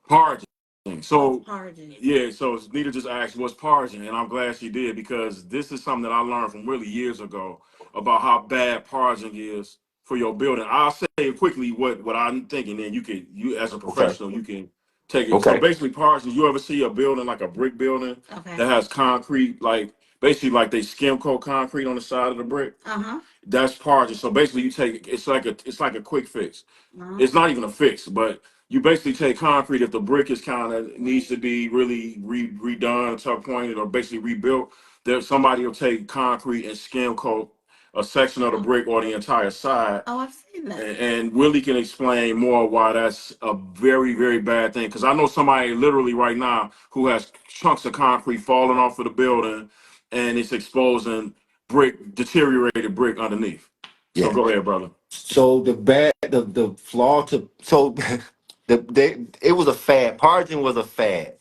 Speaker 1: Parging.
Speaker 4: What's
Speaker 1: So
Speaker 4: parging?
Speaker 1: yeah, so Nita just asked what's parging, and I'm glad she did because this is something that I learned from Willie years ago about how bad parging is for your building. I'll say quickly what I'm thinking, then you as a
Speaker 2: Okay.
Speaker 1: professional you can take it. So
Speaker 2: Okay.
Speaker 1: basically, parging. You ever see a building like a brick building
Speaker 4: Okay.
Speaker 1: that has concrete, like basically like they skim coat concrete on the side of the brick?
Speaker 4: Uh-huh.
Speaker 1: That's parging. So basically, you take it's like a quick fix.
Speaker 4: Uh-huh.
Speaker 1: It's not even a fix, but you basically take concrete if the brick is kind of needs to be really redone, tuck pointed, or basically rebuilt. There, somebody will take concrete and skim coat a section of the brick or the entire side.
Speaker 4: Oh, I've seen that.
Speaker 1: And Willie can explain more why that's a very, very bad thing. Because I know somebody literally right now who has chunks of concrete falling off of the building, and it's exposing brick, deteriorated brick underneath. So
Speaker 2: Yeah.
Speaker 1: go ahead, brother.
Speaker 2: So the flaw to so it was a fad. Parging was a fad.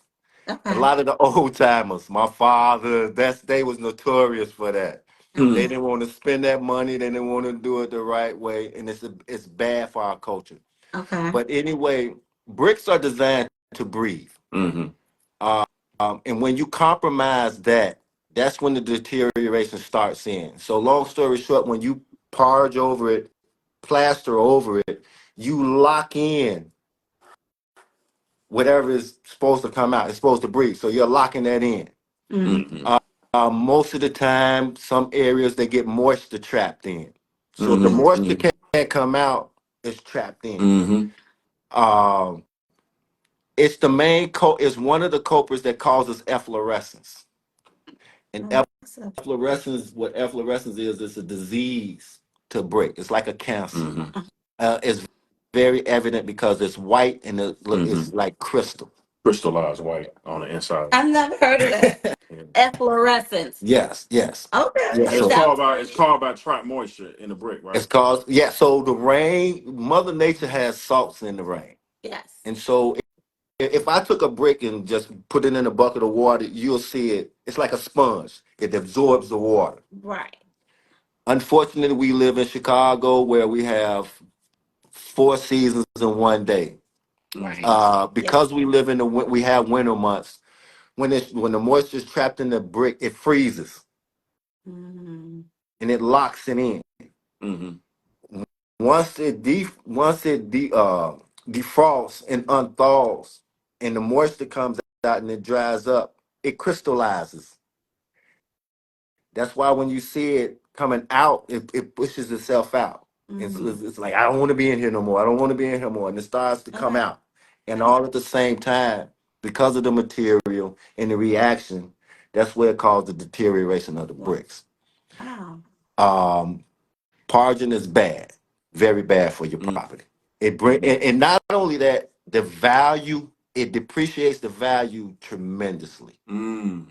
Speaker 2: A
Speaker 4: Okay.
Speaker 2: lot of the old timers, my father, they was notorious for that. They
Speaker 1: Mm,
Speaker 2: didn't want to spend that money. They didn't want to do it the right way, and it's bad for our culture.
Speaker 4: Okay.
Speaker 2: But anyway, bricks are designed to breathe.
Speaker 1: mm-hmm,
Speaker 2: And when you compromise that, that's when the deterioration starts in. So long story short, when you parge over it, plaster over it, you lock in whatever is supposed to come out. It's supposed to breathe. So you're locking that in.
Speaker 4: Mm-hmm.
Speaker 1: mm-hmm,
Speaker 2: Most of the time, some areas they get moisture trapped in. So if the
Speaker 1: mm-hmm,
Speaker 2: moisture
Speaker 1: mm-hmm,
Speaker 2: can't come out, it's trapped in.
Speaker 1: mm-hmm,
Speaker 2: Um, it's the it's one of the culprits that causes efflorescence. And
Speaker 4: Oh, what's up?
Speaker 2: efflorescence, what efflorescence is, it's a disease to brick. It's like a cancer.
Speaker 1: mm-hmm,
Speaker 2: It's very evident because it's white and
Speaker 1: mm-hmm.
Speaker 2: it's like crystal.
Speaker 1: Crystallized white on the inside.
Speaker 4: I've never heard of that.
Speaker 1: Yeah.
Speaker 4: Efflorescence.
Speaker 2: Yes, yes.
Speaker 4: Okay.
Speaker 1: Yeah,
Speaker 4: It
Speaker 1: it's
Speaker 2: So
Speaker 1: called
Speaker 4: sounds
Speaker 1: by it's
Speaker 4: pretty.
Speaker 1: called by trap moisture in the brick,
Speaker 2: it's
Speaker 1: right?
Speaker 2: caused, yeah. So the rain, Mother Nature has salts in the rain.
Speaker 4: Yes.
Speaker 2: And so if I took a brick and just put it in a bucket of water, you'll see it. It's like a sponge. It absorbs the water.
Speaker 4: Right.
Speaker 2: Unfortunately, we live in Chicago where we have 4 seasons in one day.
Speaker 1: Mm-hmm.
Speaker 4: Right. Yes.
Speaker 2: Because we live in we have winter months. When the moisture is trapped in the brick, it freezes
Speaker 4: Mm-hmm.
Speaker 2: and it locks it in.
Speaker 1: Mm-hmm.
Speaker 2: Once it defrosts and unthaws, and the moisture comes out and it dries up, it crystallizes. That's why when you see it coming out, it pushes itself out.
Speaker 4: Mm-hmm.
Speaker 2: It's like, I don't want to be in here no more. I don't want to be in here more. And it starts to come
Speaker 4: Okay.
Speaker 2: out. And all at the same time, because of the material and the reaction, that's where it caused the deterioration of the bricks.
Speaker 4: Wow.
Speaker 2: Um, Parging is bad, very bad for your property. And not only that, the value, it depreciates the value tremendously.
Speaker 1: Mm.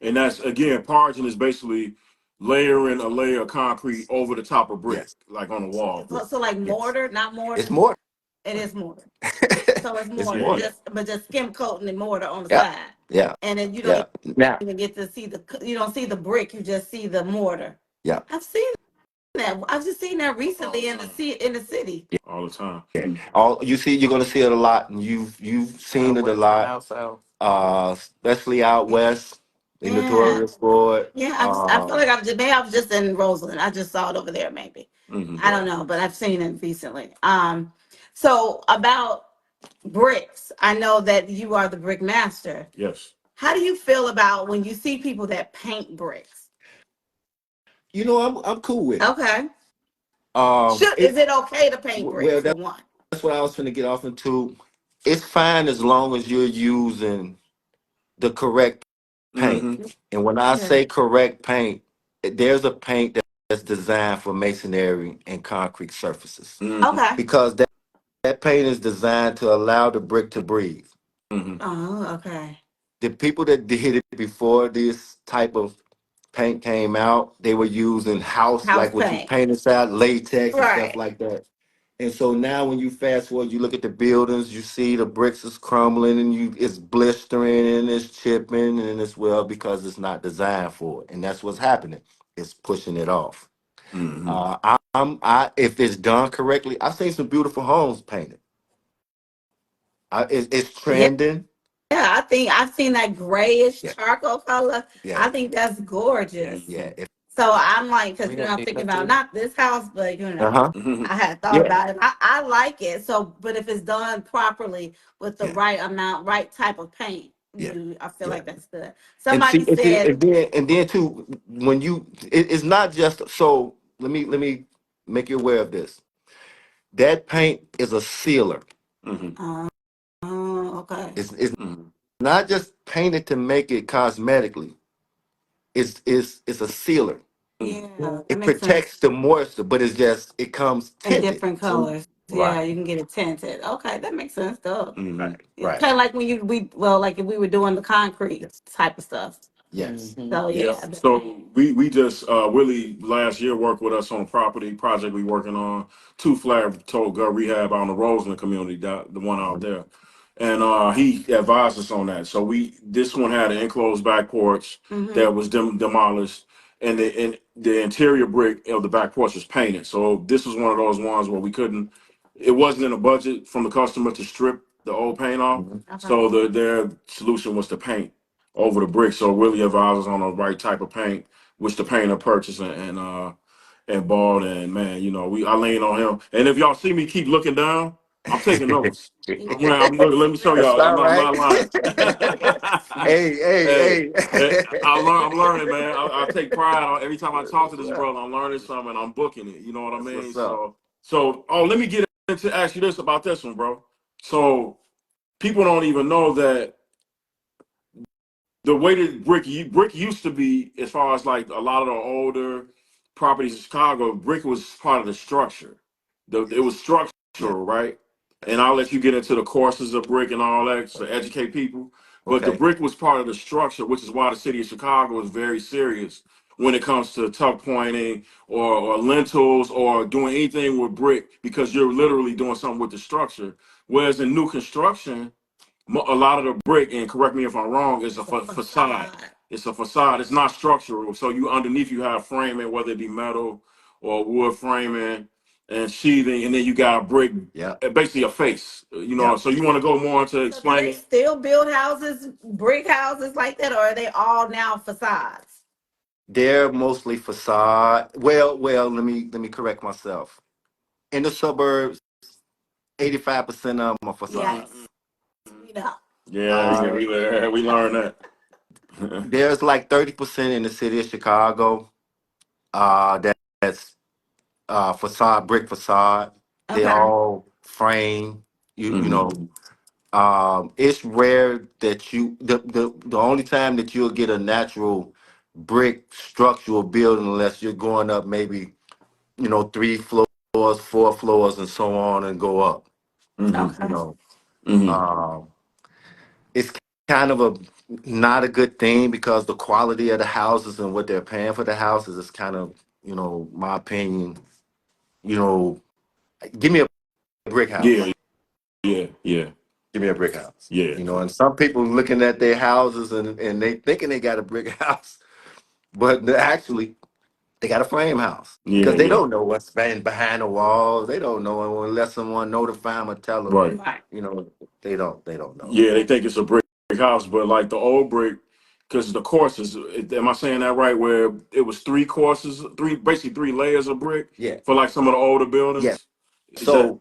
Speaker 1: And that's again, parging is basically layering a layer of concrete over the top of brick,
Speaker 2: Yes,
Speaker 1: like on a wall.
Speaker 4: So like
Speaker 2: yes.
Speaker 4: mortar, not
Speaker 2: It's
Speaker 4: mortar.
Speaker 2: more.
Speaker 4: It is mortar. So it's
Speaker 2: It's
Speaker 4: mortar,
Speaker 2: more.
Speaker 1: Yeah.
Speaker 4: just skim coating and mortar on the
Speaker 2: Yeah,
Speaker 4: side,
Speaker 2: yeah,
Speaker 4: and then you don't
Speaker 2: yeah. Now,
Speaker 4: even get to see you don't see the brick. You just see the mortar.
Speaker 2: yeah.
Speaker 4: I've seen that. I've just seen that recently in the city.
Speaker 1: All the time.
Speaker 2: All you see, you're gonna see it a lot, and you've seen
Speaker 3: Out
Speaker 2: it a
Speaker 3: west and
Speaker 2: lot,
Speaker 3: out south.
Speaker 2: especially out west. They
Speaker 4: Yeah.
Speaker 2: notorious for it.
Speaker 4: Yeah, I feel like maybe I was just in Roseland. I just saw it over there, maybe. I don't know, but I've seen it recently. So about bricks, I know that you are the brick master.
Speaker 1: Yes.
Speaker 4: How do you feel about when you see people that paint bricks?
Speaker 2: You know, I'm cool with it.
Speaker 4: Okay. Is it okay to paint bricks
Speaker 2: Well,
Speaker 4: for one?
Speaker 2: that's what I was going to get off into. It's fine as long as you're using the correct paint.
Speaker 1: Mm-hmm.
Speaker 2: And when I
Speaker 4: Yeah.
Speaker 2: say correct paint, there's a paint that's designed for masonry and concrete surfaces.
Speaker 1: Mm-hmm.
Speaker 4: Okay.
Speaker 2: Because that paint is designed to allow the brick to breathe.
Speaker 1: Mm-hmm.
Speaker 4: Oh, okay.
Speaker 2: The people that did it before this type of paint came out, they were using house,
Speaker 4: House
Speaker 2: like what you
Speaker 4: paint.
Speaker 2: paint inside, latex and stuff
Speaker 4: Right.
Speaker 2: like that. And so now when you fast forward, you look at the buildings, you see the bricks is crumbling and it's blistering and it's chipping and it's because it's not designed for it. And that's what's happening. It's pushing it off.
Speaker 1: Mm-hmm.
Speaker 2: If it's done correctly, I've seen some beautiful homes painted. It's
Speaker 4: Yeah.
Speaker 2: trending.
Speaker 4: Yeah, I think I've seen that grayish
Speaker 2: Yeah,
Speaker 4: charcoal color.
Speaker 2: yeah,
Speaker 4: I think that's gorgeous.
Speaker 2: yeah.
Speaker 4: So I'm like, because
Speaker 2: We
Speaker 4: I'm
Speaker 2: don't need
Speaker 4: thinking
Speaker 2: that
Speaker 4: about
Speaker 2: too.
Speaker 4: not this house, but
Speaker 2: Uh-huh.
Speaker 1: Mm-hmm.
Speaker 4: I had thought
Speaker 2: Yeah,
Speaker 4: about it. I like it. So, but if it's done properly with the
Speaker 2: yeah,
Speaker 4: right amount, right type of paint,
Speaker 2: yeah,
Speaker 4: I feel
Speaker 2: yeah.
Speaker 4: like that's good.
Speaker 2: And
Speaker 4: Somebody
Speaker 2: see,
Speaker 4: said,
Speaker 2: and then too, when it's not just so. Let me make you aware of this. That paint is a sealer.
Speaker 1: Mm-hmm.
Speaker 4: oh, okay,
Speaker 2: It's
Speaker 1: Mm-hmm.
Speaker 2: not just painted to make it cosmetically. It's a sealer.
Speaker 4: yeah, that
Speaker 2: It
Speaker 4: makes sense.
Speaker 2: protects the moisture, but it comes
Speaker 4: In
Speaker 2: tinted.
Speaker 4: different colors,
Speaker 2: Right,
Speaker 4: yeah, you can get it tinted. Okay, that makes sense though.
Speaker 1: Mm-hmm.
Speaker 2: right,
Speaker 4: It's
Speaker 2: right.
Speaker 4: kind of like when like if we were doing the concrete
Speaker 2: Yes,
Speaker 4: type of stuff.
Speaker 2: yes.
Speaker 4: So
Speaker 1: Yeah.
Speaker 4: yeah,
Speaker 1: So we just Willie last year worked with us on a property project we working on, two flat total gut rehab out in the Roseland community, the one out there. And he advised us on that. So this one had an enclosed back porch
Speaker 4: hmm
Speaker 1: that was demolished, and the interior brick of the back porch was painted. So this was one of those ones where we couldn't. It wasn't in a budget from the customer to strip the old paint off.
Speaker 2: Mhm.
Speaker 4: okay.
Speaker 1: So their solution was to paint over the brick. So Willie advises on the right type of paint, which the painter purchased and bought. And man, I lean on him. And if y'all see me keep looking down, I'm taking notes. I'm looking. Let me show
Speaker 2: That's
Speaker 1: y'all.
Speaker 2: all
Speaker 1: I'm
Speaker 2: right.
Speaker 1: not lying.
Speaker 2: Hey,
Speaker 1: Hey,
Speaker 2: hey,
Speaker 1: I learn. I'm
Speaker 2: hey.
Speaker 1: learning, man. I take pride on every time I talk to
Speaker 2: That's
Speaker 1: this
Speaker 2: what up.
Speaker 1: brother. I'm learning something. And I'm booking it. You know what I
Speaker 2: That's
Speaker 1: mean?
Speaker 2: what's up.
Speaker 1: So let me get into ask you this about this one, bro. So people don't even know that the way that brick used to be, as far as like a lot of the older properties in Chicago, brick was part of the structure. It was
Speaker 2: Yeah.
Speaker 1: structural, right? And I'll let you get into the courses of brick and all that to educate people. But the
Speaker 2: Okay.
Speaker 1: brick was part of the structure, which is why the city of Chicago is very serious when it comes to tuck pointing or lintels or doing anything with brick, because you're literally doing something with the structure. Whereas in new construction, a lot of the brick, and correct me if I'm wrong, is a
Speaker 4: It's a
Speaker 1: facade.
Speaker 4: facade.
Speaker 1: It's a facade. It's not structural. So you underneath you have framing, whether it be metal or wood framing and sheathing, and then you got a brick,
Speaker 2: Yeah.
Speaker 1: basically a face.
Speaker 2: Yeah.
Speaker 1: So you want to go more into
Speaker 4: So do they
Speaker 1: explaining?
Speaker 4: still build houses, brick houses like that, or are they all now facades?
Speaker 2: They're mostly facade. Well, let me correct myself. In the suburbs, 85% of them are
Speaker 4: Yes,
Speaker 2: facades.
Speaker 4: we know.
Speaker 1: Yeah,
Speaker 2: Uh,
Speaker 1: we learned that.
Speaker 2: there's like 30% in the city of Chicago. That's facade, brick facade. They
Speaker 4: Okay.
Speaker 2: all frame. You
Speaker 1: Hmm.
Speaker 2: know, it's rare that the only time that you'll get a natural brick structural building, unless you're going up maybe 3 floors, 4 floors, and so on, and go up.
Speaker 1: Hmm.
Speaker 2: You
Speaker 4: Okay.
Speaker 2: know,
Speaker 1: Hmm.
Speaker 2: um, it's kind of a not a good thing because the quality of the houses and what they're paying for the houses is kind of, my opinion. You know, give me a brick
Speaker 1: Yeah,
Speaker 2: house.
Speaker 1: yeah, yeah,
Speaker 2: Give me a brick house.
Speaker 1: yeah.
Speaker 2: And some people looking at their houses and they thinking they got a brick house, but actually they got a frame house
Speaker 1: Yeah,
Speaker 2: because they
Speaker 1: yeah.
Speaker 2: don't know what's behind the walls. They don't know unless someone notify them or tell them.
Speaker 1: Right.
Speaker 4: Right.
Speaker 2: You know, they don't know.
Speaker 1: Yeah, they think it's a brick house, but like the old brick because the courses, am I saying that right? Where it was three courses, basically three layers of brick
Speaker 2: Yeah.
Speaker 1: for like some of the older
Speaker 2: Yes.
Speaker 1: buildings. Is that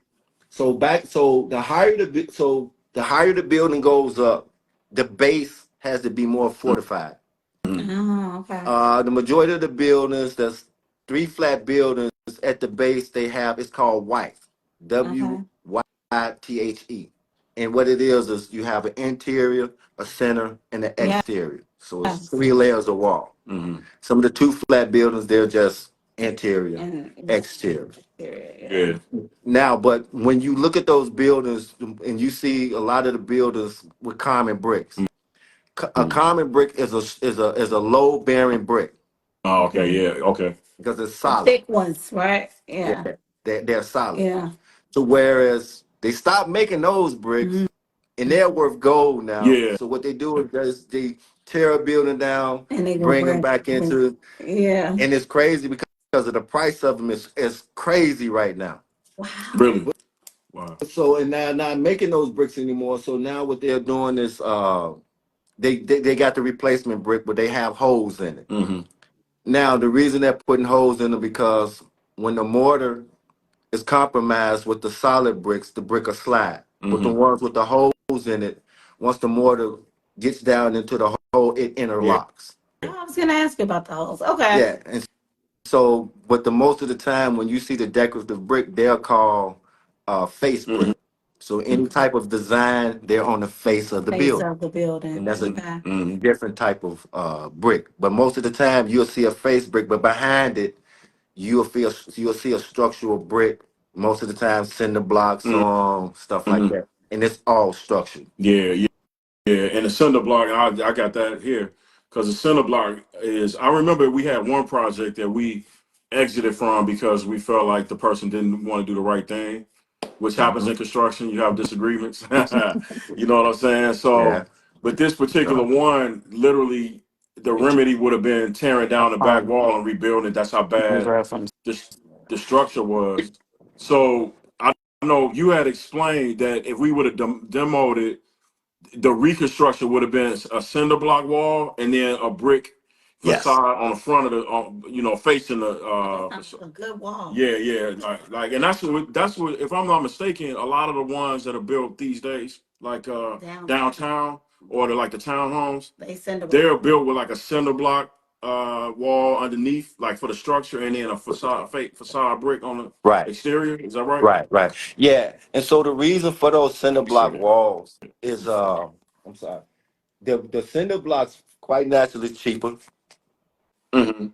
Speaker 2: So the higher the building goes up, the base has to be more fortified.
Speaker 1: Mhm.
Speaker 4: Oh, okay.
Speaker 2: The majority of the buildings, there's three flat buildings at the base. They have it's called white,
Speaker 4: Okay.
Speaker 2: WYTHE, and what it is you have an interior, a center, and an
Speaker 4: Yeah.
Speaker 2: exterior. So it's three layers of wall.
Speaker 1: Mhm.
Speaker 2: Some of the two flat buildings, they're just interior,
Speaker 4: And
Speaker 2: exterior.
Speaker 1: Yeah.
Speaker 2: Now, but when you look at those buildings and you see a lot of the buildings with common bricks, a
Speaker 1: Mhm.
Speaker 2: common brick is a low bearing brick
Speaker 1: Oh, okay. Yeah. Okay.
Speaker 2: because it's
Speaker 4: the
Speaker 2: solid.
Speaker 4: thick ones, right?
Speaker 2: Yeah,
Speaker 4: Yeah.
Speaker 2: they're solid.
Speaker 4: Yeah.
Speaker 2: So whereas they stopped making those bricks
Speaker 4: Mhm.
Speaker 2: and they're worth gold now.
Speaker 1: Yeah.
Speaker 2: So what they do is they tear a building down,
Speaker 4: And they go
Speaker 2: bring them back into,
Speaker 4: yeah.
Speaker 2: and it's crazy because of the price of them is crazy right now.
Speaker 4: Wow.
Speaker 1: Really. Wow.
Speaker 2: So and now not making those bricks anymore. So now what they're doing is they got the replacement brick, but they have holes in it.
Speaker 1: Mhm.
Speaker 2: Now the reason they're putting holes in them because when the mortar is compromised with the solid bricks, the brick will slide. But the
Speaker 1: Mhm.
Speaker 2: ones with the holes in it, once the mortar gets down into the hole, it
Speaker 1: Yeah.
Speaker 2: interlocks.
Speaker 4: Oh, I was gonna ask you about the holes. Okay.
Speaker 2: Yeah, and so, but the most of the time when you see the decorative brick, they're called face
Speaker 1: Mhm.
Speaker 2: brick. So any type of design, they're on the face of the
Speaker 4: Face
Speaker 2: building,
Speaker 4: of the building.
Speaker 2: and that's a
Speaker 4: Okay.
Speaker 1: Mhm.
Speaker 2: different type of brick. But most of the time, you'll see a face brick, but behind it, you'll see a structural brick. Most of the time, cinder blocks
Speaker 1: Mhm.
Speaker 2: on stuff like
Speaker 1: Mhm.
Speaker 2: that, and it's all structured.
Speaker 1: Yeah. Yeah. Yeah. And the cinder block, I got that here because the cinder block is. I remember we had one project that we exited from because we felt like the person didn't want to do the right thing, which happens
Speaker 2: Hmm.
Speaker 1: in construction. You have disagreements. You know what I'm saying?
Speaker 2: Yeah.
Speaker 1: So, but this particular
Speaker 2: Sure.
Speaker 1: one, literally, the remedy would have been tearing down the back wall and rebuilding it. That's how bad the, the structure was. So, I know you had explained that if we would have demoed it, the reconstruction would have been a cinder block wall and then a brick
Speaker 2: Yes.
Speaker 1: facade on the front of the, facing the.
Speaker 4: That sounds like a good wall.
Speaker 1: Yeah, yeah, like, and that's what. If I'm not mistaken, a lot of the ones that are built these days, like downtown or the townhomes,
Speaker 4: They send a
Speaker 1: they're built with like a cinder block wall underneath, like for the structure, and then a fake facade brick on the
Speaker 2: Right.
Speaker 1: exterior. Is that right?
Speaker 2: Right. Right. Yeah. And so the reason for those cinder block
Speaker 1: Exterior.
Speaker 2: walls is I'm sorry, the cinder blocks quite naturally cheaper
Speaker 1: Mm-hmm.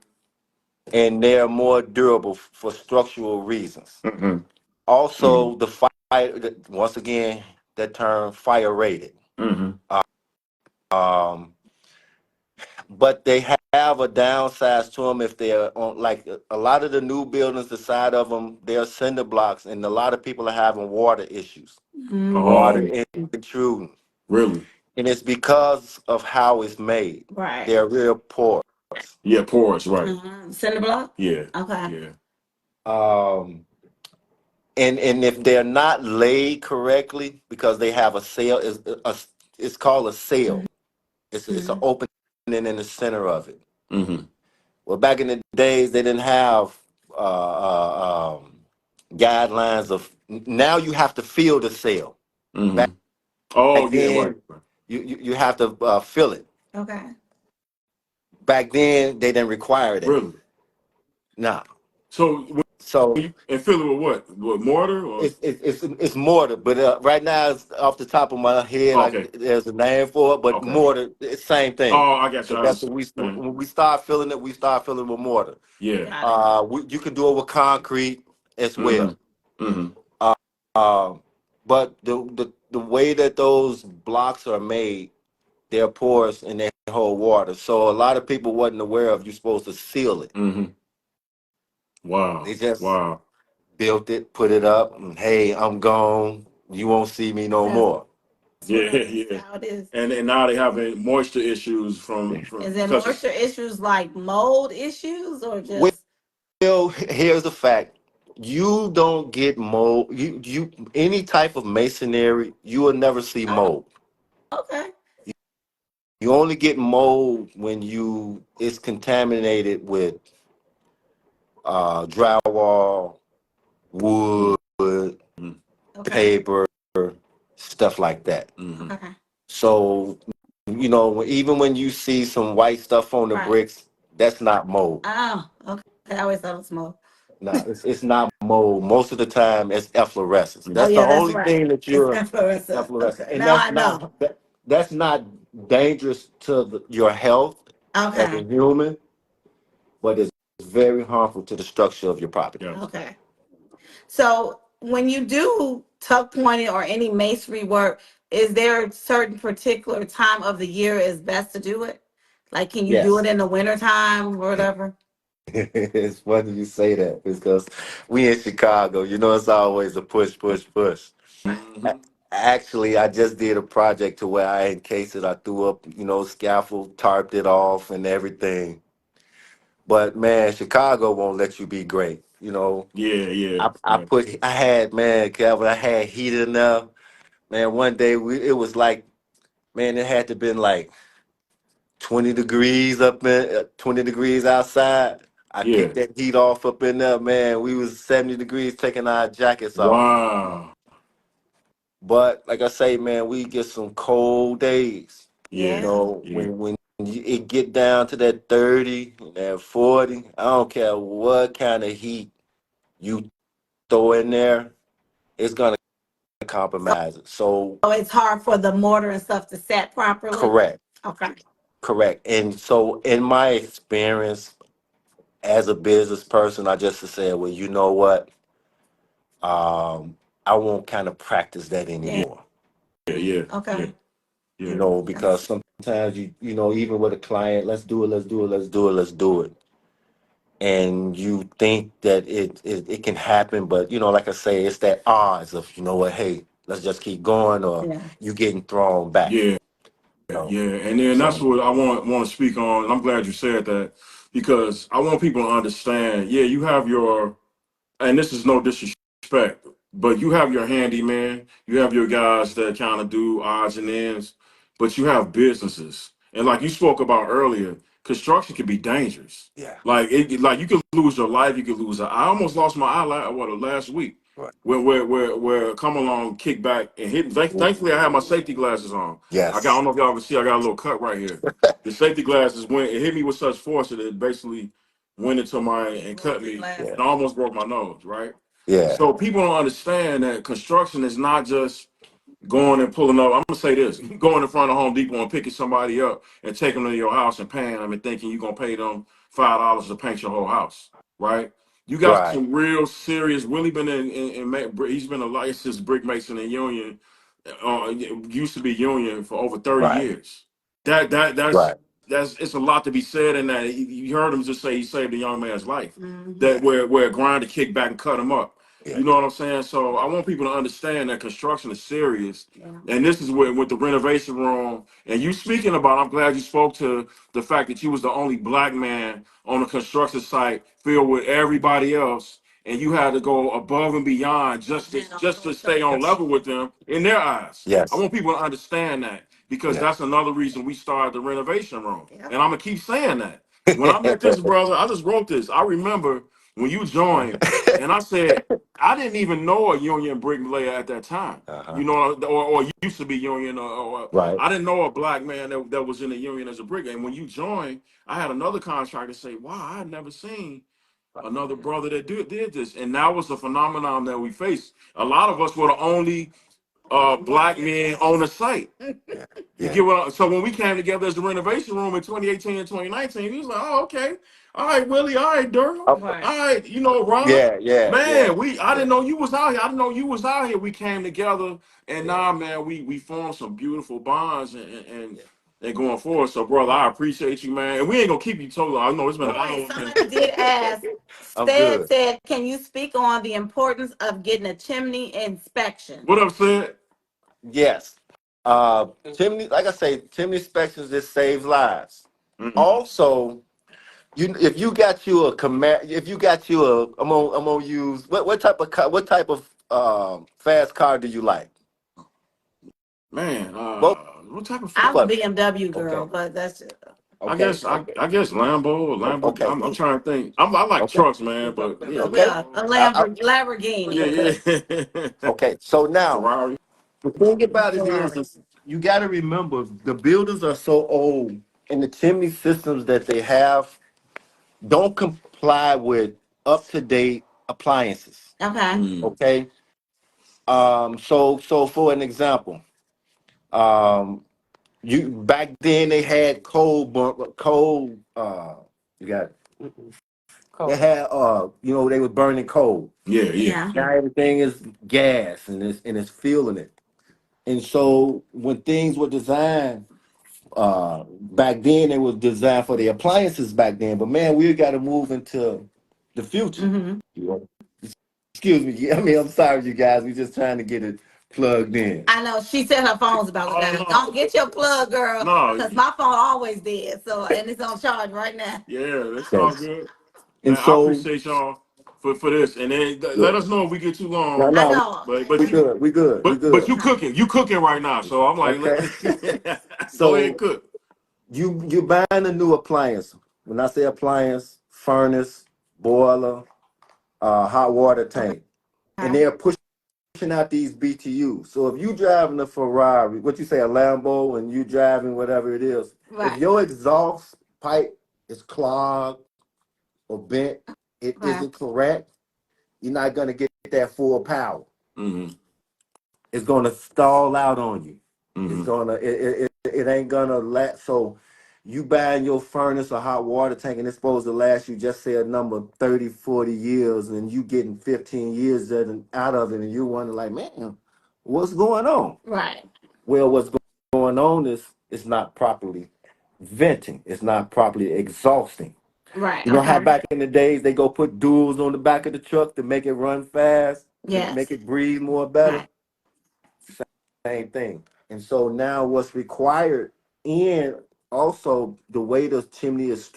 Speaker 2: and they're more durable for structural reasons.
Speaker 1: Mm-hmm.
Speaker 2: Also, the once again, that term fire rated.
Speaker 1: Mm-hmm.
Speaker 2: Um, but they have a downside to them if they're on like a lot of the new buildings, the side of them, they're cinder blocks, and a lot of people are having water issues, water
Speaker 1: Oh,
Speaker 4: Mm.
Speaker 2: intruding,
Speaker 1: really?
Speaker 2: and it's because of how it's made.
Speaker 4: Right.
Speaker 2: They're real porous.
Speaker 1: Yeah, porous, right?
Speaker 4: Cinder block?
Speaker 1: Yeah,
Speaker 4: Okay.
Speaker 1: yeah.
Speaker 2: Um, and if they're not laid correctly because they have a sail, it's called a sail. It's an
Speaker 4: Mhm.
Speaker 2: opening in the center of it.
Speaker 1: Mm-hmm.
Speaker 2: Well, back in the days, they didn't have guidelines of. Now you have to fill the sail. Back
Speaker 1: Mm-hmm. Oh, yeah, right.
Speaker 2: then, you have to fill it.
Speaker 4: Okay.
Speaker 2: Back then, they didn't require that.
Speaker 1: Really?
Speaker 2: Nah.
Speaker 1: So,
Speaker 2: So
Speaker 1: and fill it with what? With mortar or?
Speaker 2: it's mortar, but right now, it's off the top of my head,
Speaker 1: Okay,
Speaker 2: like there's a name for it, but
Speaker 1: okay.
Speaker 2: mortar, it's same thing.
Speaker 1: Oh, I got you.
Speaker 2: So
Speaker 1: I
Speaker 2: that's what
Speaker 1: understand.
Speaker 2: when we start filling it, we start filling with mortar.
Speaker 1: Yeah.
Speaker 4: Got it.
Speaker 2: You can do it with concrete as
Speaker 1: Mm-hmm.
Speaker 2: well.
Speaker 1: Mm-hmm.
Speaker 2: Um, but the way that those blocks are made, they're porous and they hold water. So a lot of people wasn't aware of you're supposed to seal it.
Speaker 1: Mm-hmm.
Speaker 2: They
Speaker 1: Wow.
Speaker 2: just
Speaker 1: Wow.
Speaker 2: built it, put it up, and hey, I'm gone. You won't see me no
Speaker 4: That's
Speaker 2: more.
Speaker 1: Yeah, yeah.
Speaker 4: how it is.
Speaker 1: And now they having moisture issues from
Speaker 4: Is it
Speaker 1: because it's
Speaker 4: moisture issues like mold issues or
Speaker 2: Well,
Speaker 4: just
Speaker 2: here's the fact. You don't get mold. You any type of masonry, you will never see
Speaker 4: oh,
Speaker 2: mold.
Speaker 4: okay.
Speaker 2: You only get mold when it's contaminated with drywall, wood,
Speaker 1: Mhm.
Speaker 4: Okay.
Speaker 2: paper, stuff like that.
Speaker 1: Mhm.
Speaker 4: Okay.
Speaker 2: So, even when you see some white stuff on the
Speaker 4: Right.
Speaker 2: bricks, that's not mold.
Speaker 4: Oh, okay. I always thought it was small.
Speaker 2: No, it's not mold. Most of the time, it's efflorescence.
Speaker 4: Oh
Speaker 2: That's the
Speaker 4: yeah, that's
Speaker 2: only
Speaker 4: right.
Speaker 2: thing that
Speaker 4: It's
Speaker 2: you're
Speaker 4: influenza.
Speaker 2: efflorescent,
Speaker 4: Okay.
Speaker 2: and
Speaker 4: Now I know.
Speaker 2: that's not dangerous to your health as a
Speaker 4: Okay.
Speaker 2: human, but it's very harmful to the structure of your property.
Speaker 1: Yeah.
Speaker 4: Okay. So when you do tuck pointing or any masonry work, is there a certain particular time of the year is best to do it? Like, can you do it
Speaker 2: Yes.
Speaker 4: in the winter time or whatever?
Speaker 2: It's funny you say that because we in Chicago, it's always a push, push, push. A-
Speaker 1: Mhm.
Speaker 2: Actually, I just did a project to where I encased it. I threw up, scaffold, tarped it off and everything. But man, Chicago won't let you be great.
Speaker 1: Yeah, yeah, yeah,
Speaker 2: I had, man, Calvin, I had heat in there. Man, one day it was like, man, it had to been like 20 degrees 20 degrees outside. I
Speaker 1: yeah.
Speaker 2: kicked that heat off up in there, man. We was 70 degrees taking our jackets off.
Speaker 1: Wow.
Speaker 2: But like I say, man, we get some cold days.
Speaker 1: Yeah, yeah,
Speaker 2: It get down to that 30, that 40, I don't care what kind of heat you throw in there, it's gonna compromise it. So
Speaker 4: So it's hard for the mortar and stuff to set properly.
Speaker 2: correct,
Speaker 4: Okay.
Speaker 2: correct. And so in my experience as a business person, I just said, well, you know what? I won't kind of practice that
Speaker 4: Yeah.
Speaker 2: anymore.
Speaker 1: yeah, yeah, yeah,
Speaker 4: Okay.
Speaker 1: yeah.
Speaker 2: Because sometimes even with a client, let's do it, let's do it, let's do it, let's do it. And you think that it can happen, but like I say, it's that odds of, what, hey, let's just keep going, or
Speaker 4: Yeah.
Speaker 2: you getting thrown back.
Speaker 1: Yeah,
Speaker 2: You know.
Speaker 1: yeah. And then that's
Speaker 2: So
Speaker 1: what I want to speak on. And I'm glad you said that because I want people to understand. Yeah, you have your and this is no disrespect, but you have your handyman, you have your guys that kind of do odds and ends, but you have businesses. And like you spoke about earlier, construction can be dangerous.
Speaker 2: yeah,
Speaker 1: Like you could lose your life, you could lose. I almost lost my eye last week.
Speaker 2: right.
Speaker 1: Where come along, kick back and hit. Thankfully, I had my safety glasses on. I
Speaker 2: Yes.
Speaker 1: don't know if y'all can see. I got a little cut right here. The safety glasses went. It hit me with such force that it basically went into my and cut me
Speaker 2: Yeah.
Speaker 1: and almost broke my nose, right?
Speaker 2: Yeah.
Speaker 1: So people don't understand that construction is not just going and pulling up. I'm gonna say this: going in front of Home Depot and picking somebody up and taking them to your house and paying them and thinking you're gonna pay them $5 to paint your whole house, right? You got
Speaker 2: Right.
Speaker 1: some real serious. Willie been he's been a licensed brick mason in Union. Used to be Union for over 30
Speaker 2: Right.
Speaker 1: years. That that that's
Speaker 2: Right.
Speaker 1: that's it's a lot to be said in that. You heard him just say he saved a young man's life.
Speaker 4: Hmm.
Speaker 1: That where a grinder kicked back and cut him up.
Speaker 2: Yeah.
Speaker 1: You know what I'm saying? So I want people to understand that construction is serious.
Speaker 4: Yeah.
Speaker 1: And this is with the renovation room. And you speaking about, I'm glad you spoke to the fact that you was the only black man on a construction site filled with everybody else. And you had to go above and beyond just to stay on
Speaker 2: Yes.
Speaker 1: level with them in their eyes. I
Speaker 2: Yes.
Speaker 1: want people to understand that because
Speaker 2: Yeah.
Speaker 1: that's another reason we started the renovation room.
Speaker 4: Yeah.
Speaker 1: And I'm gonna keep saying that. When I met this brother, I just wrote this. I remember when you joined, and I said, I didn't even know a union bricklayer at that time.
Speaker 2: Uh-huh.
Speaker 1: You know, or used to be union, or
Speaker 2: Right.
Speaker 1: I didn't know a black man that was in the union as a bricklayer. And when you joined, I had another contractor say, "Wow, I had never seen another brother that did this." And that was the phenomenon that we faced. A lot of us were the only black men on the site.
Speaker 2: Yeah.
Speaker 1: You
Speaker 2: Yeah.
Speaker 1: get what? So when we came together as the renovation room in 2018 and 2019, he was like, "Oh, okay, all right, Willie, all right, Durham,
Speaker 2: Oh,
Speaker 1: all
Speaker 4: Right.
Speaker 1: right, Ron,
Speaker 2: yeah. Yeah. Yeah.
Speaker 1: man, I
Speaker 2: Yeah.
Speaker 1: didn't know you was out here. I didn't know you was out here. We came together, and now, man, we formed some beautiful bonds and going forward. So, brother, I appreciate you, man. And we ain't gonna keep you total. I know it's been an
Speaker 4: Wait,
Speaker 1: hour.
Speaker 4: somebody did ask.
Speaker 2: I'm good.
Speaker 4: Said, can you speak on the importance of getting a chimney inspection?
Speaker 1: What up, Sid?
Speaker 2: Yes. Chimney, like I say, chimney inspections just saves lives.
Speaker 1: Mhm.
Speaker 2: Also, if you got you a command, if you got you a, I'm gonna use what type of fast car do you like?
Speaker 1: Man,
Speaker 2: Both.
Speaker 1: what type of
Speaker 4: I'm a
Speaker 2: But
Speaker 4: BMW girl,
Speaker 2: okay,
Speaker 4: but that's just,
Speaker 2: okay,
Speaker 1: I guess Lambo or Lamborghini.
Speaker 2: okay,
Speaker 1: I'm trying to think. I like
Speaker 2: okay,
Speaker 1: trucks, man, but yeah,
Speaker 2: okay.
Speaker 4: yeah, a
Speaker 1: Lambo.
Speaker 4: Lamborghini.
Speaker 1: Yeah,
Speaker 2: Okay.
Speaker 1: yeah.
Speaker 2: Okay. So now
Speaker 1: Ferrari.
Speaker 2: the thing about it
Speaker 4: Ferrari.
Speaker 2: is you got to remember the buildings are so old, and the chimney systems that they have don't comply with up to date appliances.
Speaker 4: Okay.
Speaker 1: Mm.
Speaker 2: Okay. So for an example, um, you back then they had coal. You got they had they were burning coal.
Speaker 1: Yeah, yeah,
Speaker 4: Yeah.
Speaker 1: yeah.
Speaker 2: Now everything is gas and it's fueling it. And so when things were designed back then, it was designed for the appliances back then. But man, we got to move into the future.
Speaker 4: Mm-hmm.
Speaker 2: You know? Excuse me. I mean, I'm sorry, you guys. We're just trying to get it plugged in.
Speaker 4: I know she said her phone's about to die.
Speaker 1: Oh
Speaker 4: Don't get your plug, girl,
Speaker 1: no,
Speaker 4: because my phone always dead. So and it's on charge right now.
Speaker 1: yeah, that's
Speaker 2: Okay.
Speaker 1: all good.
Speaker 2: And
Speaker 1: Man, I
Speaker 2: so,
Speaker 1: appreciate y'all for this, and then let
Speaker 2: look,
Speaker 1: us know if we get too
Speaker 2: no,
Speaker 1: long.
Speaker 4: I
Speaker 2: no,
Speaker 4: know.
Speaker 1: But
Speaker 2: we
Speaker 1: you
Speaker 2: good. We good. We
Speaker 1: but
Speaker 2: good.
Speaker 1: you cooking right now, so I'm like,
Speaker 2: Okay.
Speaker 1: go ahead and
Speaker 2: So
Speaker 1: cook.
Speaker 2: you buying a new appliance. When I say appliance, furnace, boiler, hot water tank, and
Speaker 4: Okay.
Speaker 2: they're pushing out these BTUs. So if you driving a Ferrari, what you say, a Lambo, and you driving whatever it is, if
Speaker 4: Right.
Speaker 2: your exhaust pipe is clogged or bent, it
Speaker 4: Okay.
Speaker 2: isn't correct, you're not gonna get that full power.
Speaker 1: Mm-hmm.
Speaker 2: It's gonna stall out on you. It's
Speaker 1: Mm-hmm.
Speaker 2: gonna it ain't gonna last. So you buying your furnace or hot water tank and it's supposed to last you just say a number 30, 40 years, and you getting 15 years out of it, and you wonder like, man, what's going on?
Speaker 4: Right.
Speaker 2: Well, what's going on is it's not properly venting. It's not properly exhausting.
Speaker 4: Right.
Speaker 2: You know how
Speaker 4: Okay.
Speaker 2: back in the days they go put duals on the back of the truck to make it run fast, to make
Speaker 4: Yes.
Speaker 2: it breathe more better?
Speaker 4: Right.
Speaker 2: Same thing. And so now what's required, and also the way the chimney is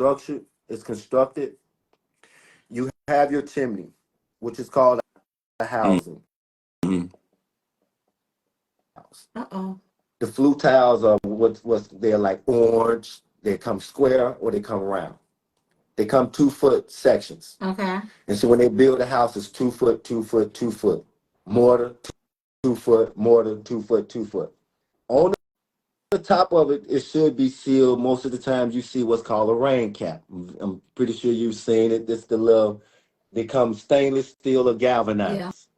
Speaker 2: constructed, you have your chimney, which is called a housing
Speaker 1: Mm-hmm.
Speaker 2: house.
Speaker 4: Uh-oh.
Speaker 2: The flue tiles are what's they're like orange, they come square or they come round. They come 2 foot sections.
Speaker 4: Okay.
Speaker 2: And so when they build a house, it's 2 foot, 2 foot, 2 foot. Mortar, 2 foot, mortar, 2 foot, 2 foot. On the top of it, it should be sealed. Most of the times you see what's called a rain cap. I'm pretty sure you've seen it. It's the little, they come stainless steel or
Speaker 4: Yeah.
Speaker 2: galvanized.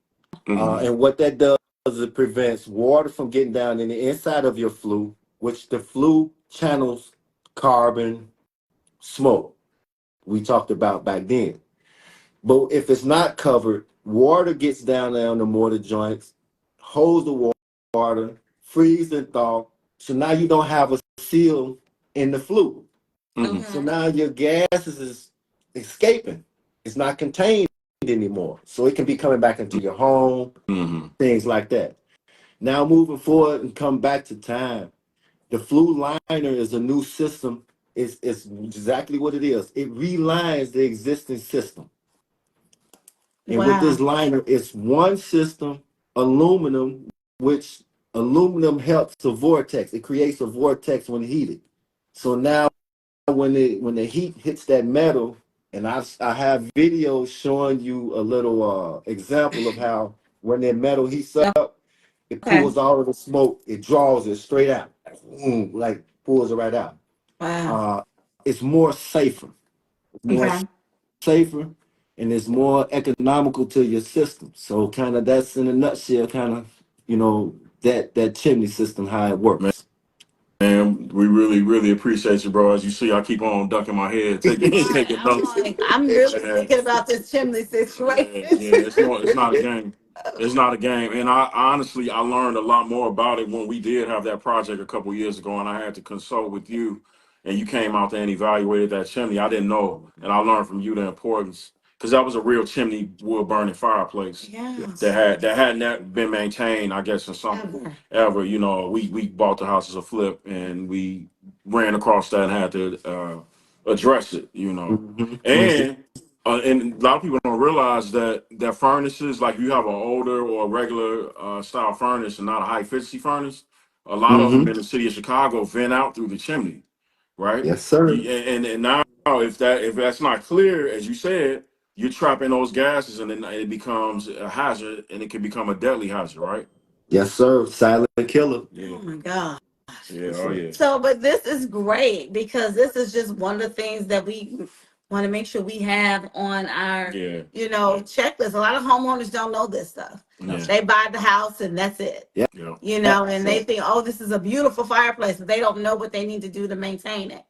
Speaker 1: Mm-hmm.
Speaker 2: And what that does is it prevents water from getting down in the inside of your flue, which the flue channels carbon smoke we talked about back then. But if it's not covered, water gets down there on the mortar joints, holds the water, freeze and thaw. So now you don't have a seal in the flue.
Speaker 1: Mm-hmm.
Speaker 2: So
Speaker 4: Okay.
Speaker 2: now your gases is escaping. It's not contained anymore. So it can be coming back into your home,
Speaker 1: Mm-hmm.
Speaker 2: things like that. Now moving forward and come back to time, the flue liner is a new system. It's exactly what it is. It relines the existing system. And with this
Speaker 4: Wow.
Speaker 2: liner, it's one system, aluminum, which aluminum helps the vortex. It creates a vortex when heated. So now when the heat hits that metal, and I have videos showing you a little example of how when that metal heats up, it
Speaker 4: Okay.
Speaker 2: pulls all of the smoke, it draws it straight out, boom, like pulls it right out.
Speaker 4: Wow.
Speaker 2: Uh, it's more
Speaker 4: Okay.
Speaker 2: safer, and it's more economical to your system. So kind of that's in a nutshell, kind of that chimney system how it works.
Speaker 1: Man, we really appreciate you, bro. As you see, I keep on ducking my head, taking
Speaker 4: Right.
Speaker 1: taking
Speaker 4: I'm
Speaker 1: notes.
Speaker 4: like, I'm really
Speaker 1: Yeah,
Speaker 4: thinking about this chimney
Speaker 1: yeah,
Speaker 4: situation.
Speaker 1: yeah. It's not a game. It's not a game. And I honestly, I learned a lot more about it when we did have that project a couple years ago, and I had to consult with you, and you came out there and evaluated that chimney. I didn't know, and I learned from you the importance because that was a real chimney wood burning fireplace
Speaker 4: Yes.
Speaker 1: that hadn't been maintained, I guess, in some
Speaker 4: Ever.
Speaker 1: ever. You know, we bought the house as a flip, and we ran across that and had to address it. You know,
Speaker 2: Mm-hmm.
Speaker 1: and a lot of people don't realize that furnaces, like you have an older or regular style furnace and not a high efficiency furnace, A lot of them
Speaker 2: Mm-hmm.
Speaker 1: in the city of Chicago vent out through the chimney, right?
Speaker 2: Yes, sir.
Speaker 1: And now if that's not clear, as you said, you're trapping those gases, and then it becomes a hazard, and it can become a deadly hazard, right?
Speaker 2: Yes, sir. Silent killer.
Speaker 1: Yeah,
Speaker 4: Oh my God.
Speaker 1: yeah,
Speaker 2: Yes,
Speaker 1: oh
Speaker 2: sir.
Speaker 1: yeah,
Speaker 4: So, but this is great because this is just one of the things that we want to make sure we have on our,
Speaker 1: yeah,
Speaker 4: checklist. A lot of homeowners don't know this stuff.
Speaker 1: yeah,
Speaker 4: They buy the house and that's it.
Speaker 2: Yeah.
Speaker 1: yeah,
Speaker 4: And they think, oh, this is a beautiful fireplace, but they don't know what they need to do to maintain it.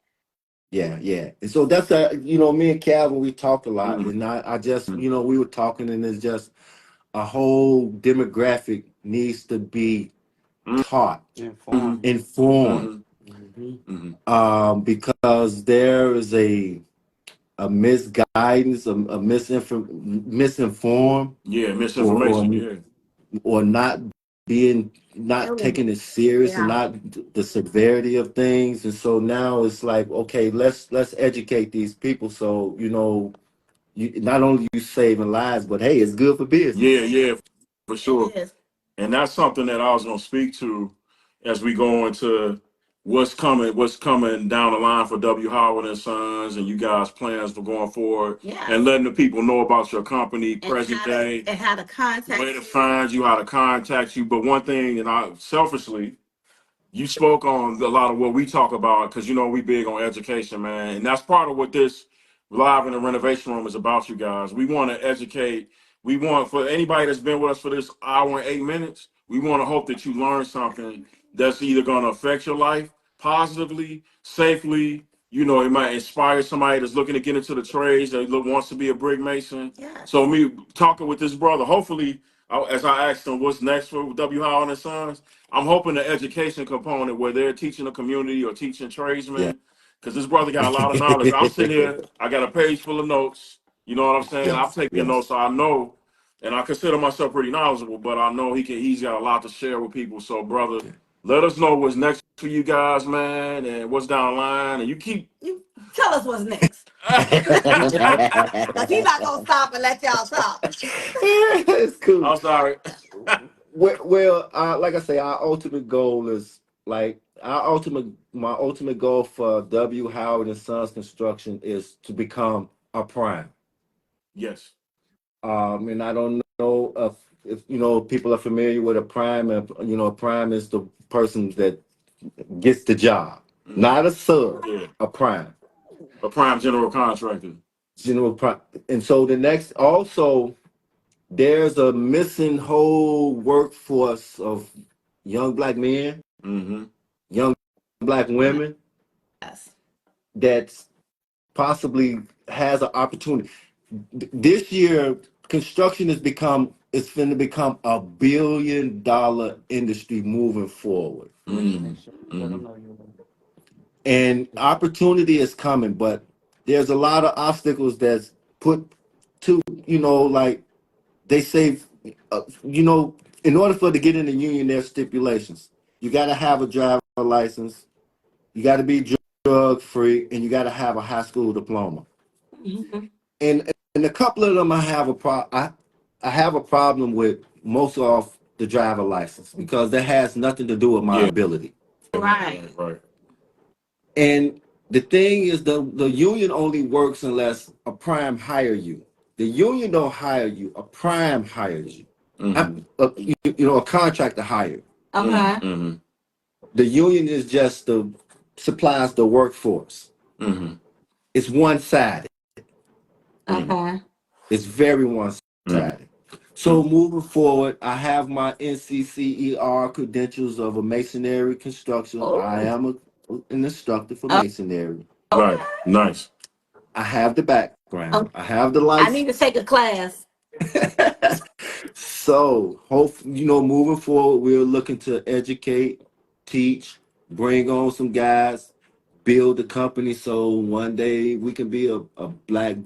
Speaker 2: Yeah, yeah. And so that's me and Calvin, we talked a lot,
Speaker 1: mm,
Speaker 2: and I just, we were talking, and it's just a whole demographic needs to be
Speaker 1: mm,
Speaker 2: taught,
Speaker 1: mm,
Speaker 2: informed,
Speaker 1: mm, mm,
Speaker 2: because there is a misguidance, a misinformed,
Speaker 1: yeah,
Speaker 2: or
Speaker 1: misinformation, yeah,
Speaker 2: or not taking it serious, and
Speaker 4: Yeah.
Speaker 2: not the severity of things. And so now it's like, okay, let's educate these people, so you not only you saving lives, but hey, it's good for
Speaker 1: yeah,
Speaker 2: business.
Speaker 1: yeah, for
Speaker 4: It
Speaker 1: sure.
Speaker 4: is.
Speaker 1: And that's something that I was going to speak to as we go into what's coming down the line for W. Howard and Sons, and you guys' plans for going forward,
Speaker 4: Yeah.
Speaker 1: and letting the people know about your company,
Speaker 4: And
Speaker 1: present
Speaker 4: how to,
Speaker 1: day,
Speaker 4: and how to contact
Speaker 1: where to
Speaker 4: you.
Speaker 1: find you, how to contact you. But one thing, and I selfishly, you spoke on a lot of what we talk about, because we big on education, man, and that's part of what this live in the renovation room is about. You guys, we want to educate. We want, for anybody that's been with us for this hour and 8 minutes, we want to hope that you learn something that's either going to affect your life positively, safely. It might inspire somebody that's looking to get into the trades, that wants to be a brick mason.
Speaker 4: Yes.
Speaker 1: So me talking with this brother, hopefully, as I asked him what's next for W. Howard and Sons, I'm hoping the education component where they're teaching the community or teaching
Speaker 2: Yeah.
Speaker 1: tradesmen, because this brother got a lot of knowledge. I'm sitting here, I got a page full of notes. You know what I'm saying? I'm
Speaker 2: Yes,
Speaker 1: taking notes,
Speaker 2: yes.
Speaker 1: so I know, and I consider myself pretty knowledgeable, but I know he's got a lot to share with people. So, brother, let us know what's next for you guys, man, and what's down the line. And
Speaker 4: You tell us what's next. Because he's not going to stop and let y'all talk.
Speaker 2: It's cool.
Speaker 1: I'm sorry.
Speaker 2: Well, like I say, our ultimate goal is like my ultimate goal for W. Howard and Sons Construction is to become a prime.
Speaker 1: Yes.
Speaker 2: And I don't know if people are familiar with a prime. And a prime is the person that gets the job, not a sub,
Speaker 1: Yeah.
Speaker 2: a prime,
Speaker 1: A prime general contractor.
Speaker 2: general prime. And so the next also, there's a missing whole workforce of young black men,
Speaker 1: Mm-hmm.
Speaker 2: young black women
Speaker 4: Yes.
Speaker 2: that possibly has an opportunity. This year, construction is going to become $1 billion industry moving forward,
Speaker 1: Mm-hmm.
Speaker 2: and opportunity is coming. But there's a lot of obstacles that's put to like they say, in order for to get in the union, there's stipulations. You got to have a driver license. You got to be drug free, and you got to have a high school diploma.
Speaker 4: Mm-hmm.
Speaker 2: And a couple of them, I have a problem with most of the driver license, because that has nothing to do with my
Speaker 1: Yeah.
Speaker 2: ability.
Speaker 4: Right.
Speaker 1: Right.
Speaker 2: And the thing is, the union only works unless a prime hire you. The union don't hire you. A prime hires you.
Speaker 1: Mm-hmm.
Speaker 2: A contractor hire.
Speaker 4: Okay.
Speaker 1: Mm-hmm.
Speaker 2: The union is just supplies the workforce.
Speaker 1: Mm-hmm.
Speaker 2: It's one-sided.
Speaker 4: Okay.
Speaker 2: It's very one-sided. So moving forward, I have my NCCER credentials of a masonry construction.
Speaker 4: Oh.
Speaker 2: I am an instructor for masonry.
Speaker 1: Right. Nice.
Speaker 2: I have the background.
Speaker 4: Okay.
Speaker 2: I have the
Speaker 4: I
Speaker 2: license.
Speaker 4: need to take a class.
Speaker 2: So, hopefully, moving forward, we're looking to educate, teach, bring on some guys, build a company, so one day we can be a black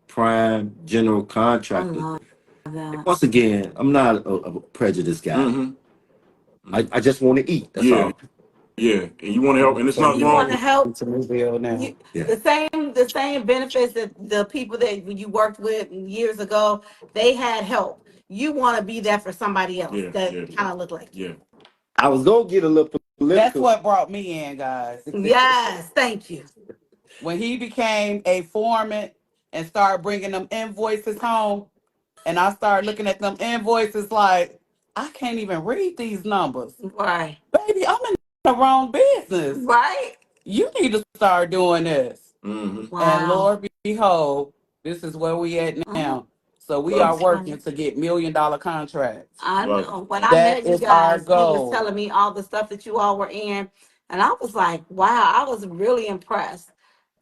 Speaker 2: prime general
Speaker 4: I
Speaker 2: contractor.
Speaker 4: love that.
Speaker 2: Once again, I'm not a prejudiced guy.
Speaker 1: Mm-hmm.
Speaker 2: I just want to eat. That's
Speaker 1: Yeah.
Speaker 2: all.
Speaker 1: Yeah. And you want to help, and it's nothing
Speaker 4: You
Speaker 1: wrong
Speaker 4: want to
Speaker 1: with
Speaker 4: help
Speaker 2: Yeah.
Speaker 4: the same benefits that the people that you worked with years ago, they had help. You want to be there for somebody else
Speaker 1: Yeah.
Speaker 4: that
Speaker 1: Yeah.
Speaker 4: kind of look like you.
Speaker 1: Yeah.
Speaker 2: I was gonna get a little
Speaker 3: That's what brought me in, guys.
Speaker 4: Yes, thank you.
Speaker 3: When he became a foreman and started bringing them invoices home, and I started looking at them invoices like, I can't even read these numbers.
Speaker 4: Right.
Speaker 3: Baby, I'm in the wrong business.
Speaker 4: Right.
Speaker 3: You need to start doing this.
Speaker 1: Mm-hmm.
Speaker 3: And
Speaker 4: Wow.
Speaker 3: Lord behold, this is where we at now. So we are
Speaker 1: Love
Speaker 3: working to get $1 million contracts.
Speaker 4: I
Speaker 1: it. Love
Speaker 4: know. When I
Speaker 3: That
Speaker 4: met you
Speaker 3: is our
Speaker 4: guys, he was
Speaker 3: goal.
Speaker 4: telling me all the stuff that you all were in, and I was like, wow, I was really impressed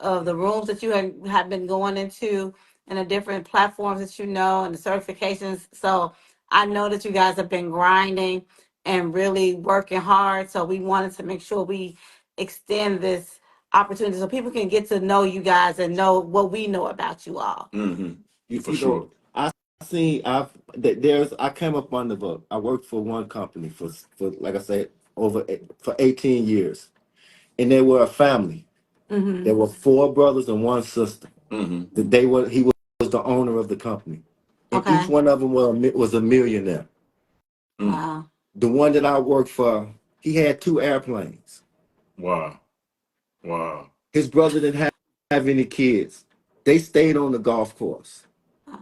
Speaker 4: of the rooms that you had been going into and the different platforms that you know and the certifications. So I know that you guys have been grinding and really working hard. So we wanted to make sure we extend this opportunity so people can get to know you guys and know what we know about you all.
Speaker 1: Mm-hmm. For
Speaker 2: You
Speaker 1: sure.
Speaker 2: know, I came up under I worked for one company for like I said for 18 years, and they were a family.
Speaker 4: Mm-hmm.
Speaker 2: There were four brothers and one sister.
Speaker 1: Mm-hmm.
Speaker 2: He was the owner of the company, and each
Speaker 4: Okay.
Speaker 2: one of them was a millionaire.
Speaker 1: Mm.
Speaker 4: Wow.
Speaker 2: The one that I worked for, he had two airplanes.
Speaker 1: Wow. Wow.
Speaker 2: His brother didn't have any kids. They stayed on the golf course.
Speaker 4: Wow.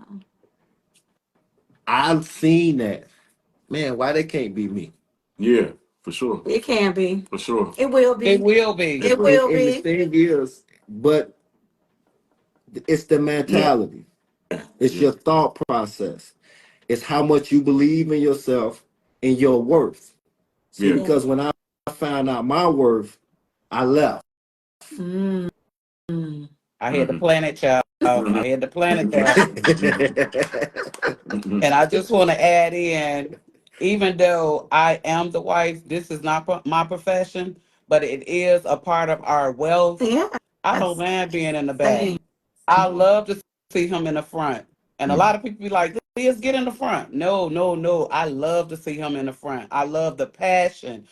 Speaker 2: I've seen that. Man, why they can't be me?
Speaker 1: Yeah, for sure.
Speaker 4: It can be.
Speaker 1: For sure.
Speaker 4: It will
Speaker 3: It
Speaker 4: be.
Speaker 3: will be.
Speaker 4: It will
Speaker 2: And the
Speaker 4: be.
Speaker 2: thing is, but it's the
Speaker 1: Yeah.
Speaker 2: mentality. It's
Speaker 1: Yeah.
Speaker 2: your thought process. It's how much you believe in yourself and your worth. See,
Speaker 1: Yeah.
Speaker 4: Yeah.
Speaker 2: because when I found out my worth, I left.
Speaker 4: Mm.
Speaker 3: I had to
Speaker 1: Mm-hmm.
Speaker 3: plan it, child.
Speaker 1: Mm-hmm.
Speaker 3: I had to plan it
Speaker 1: Mm-hmm.
Speaker 3: that.
Speaker 1: Mm-hmm.
Speaker 3: And I just want to add in, even though I am the wife, this is not my profession, but it is a part of our wealth.
Speaker 4: Yeah.
Speaker 3: I don't mind being in the back.
Speaker 4: Same.
Speaker 3: I love to see him in the front. And a
Speaker 1: Mm-hmm.
Speaker 3: lot of people be like, let's get in the front. No, no, no. I love to see him in the front. I love the passion.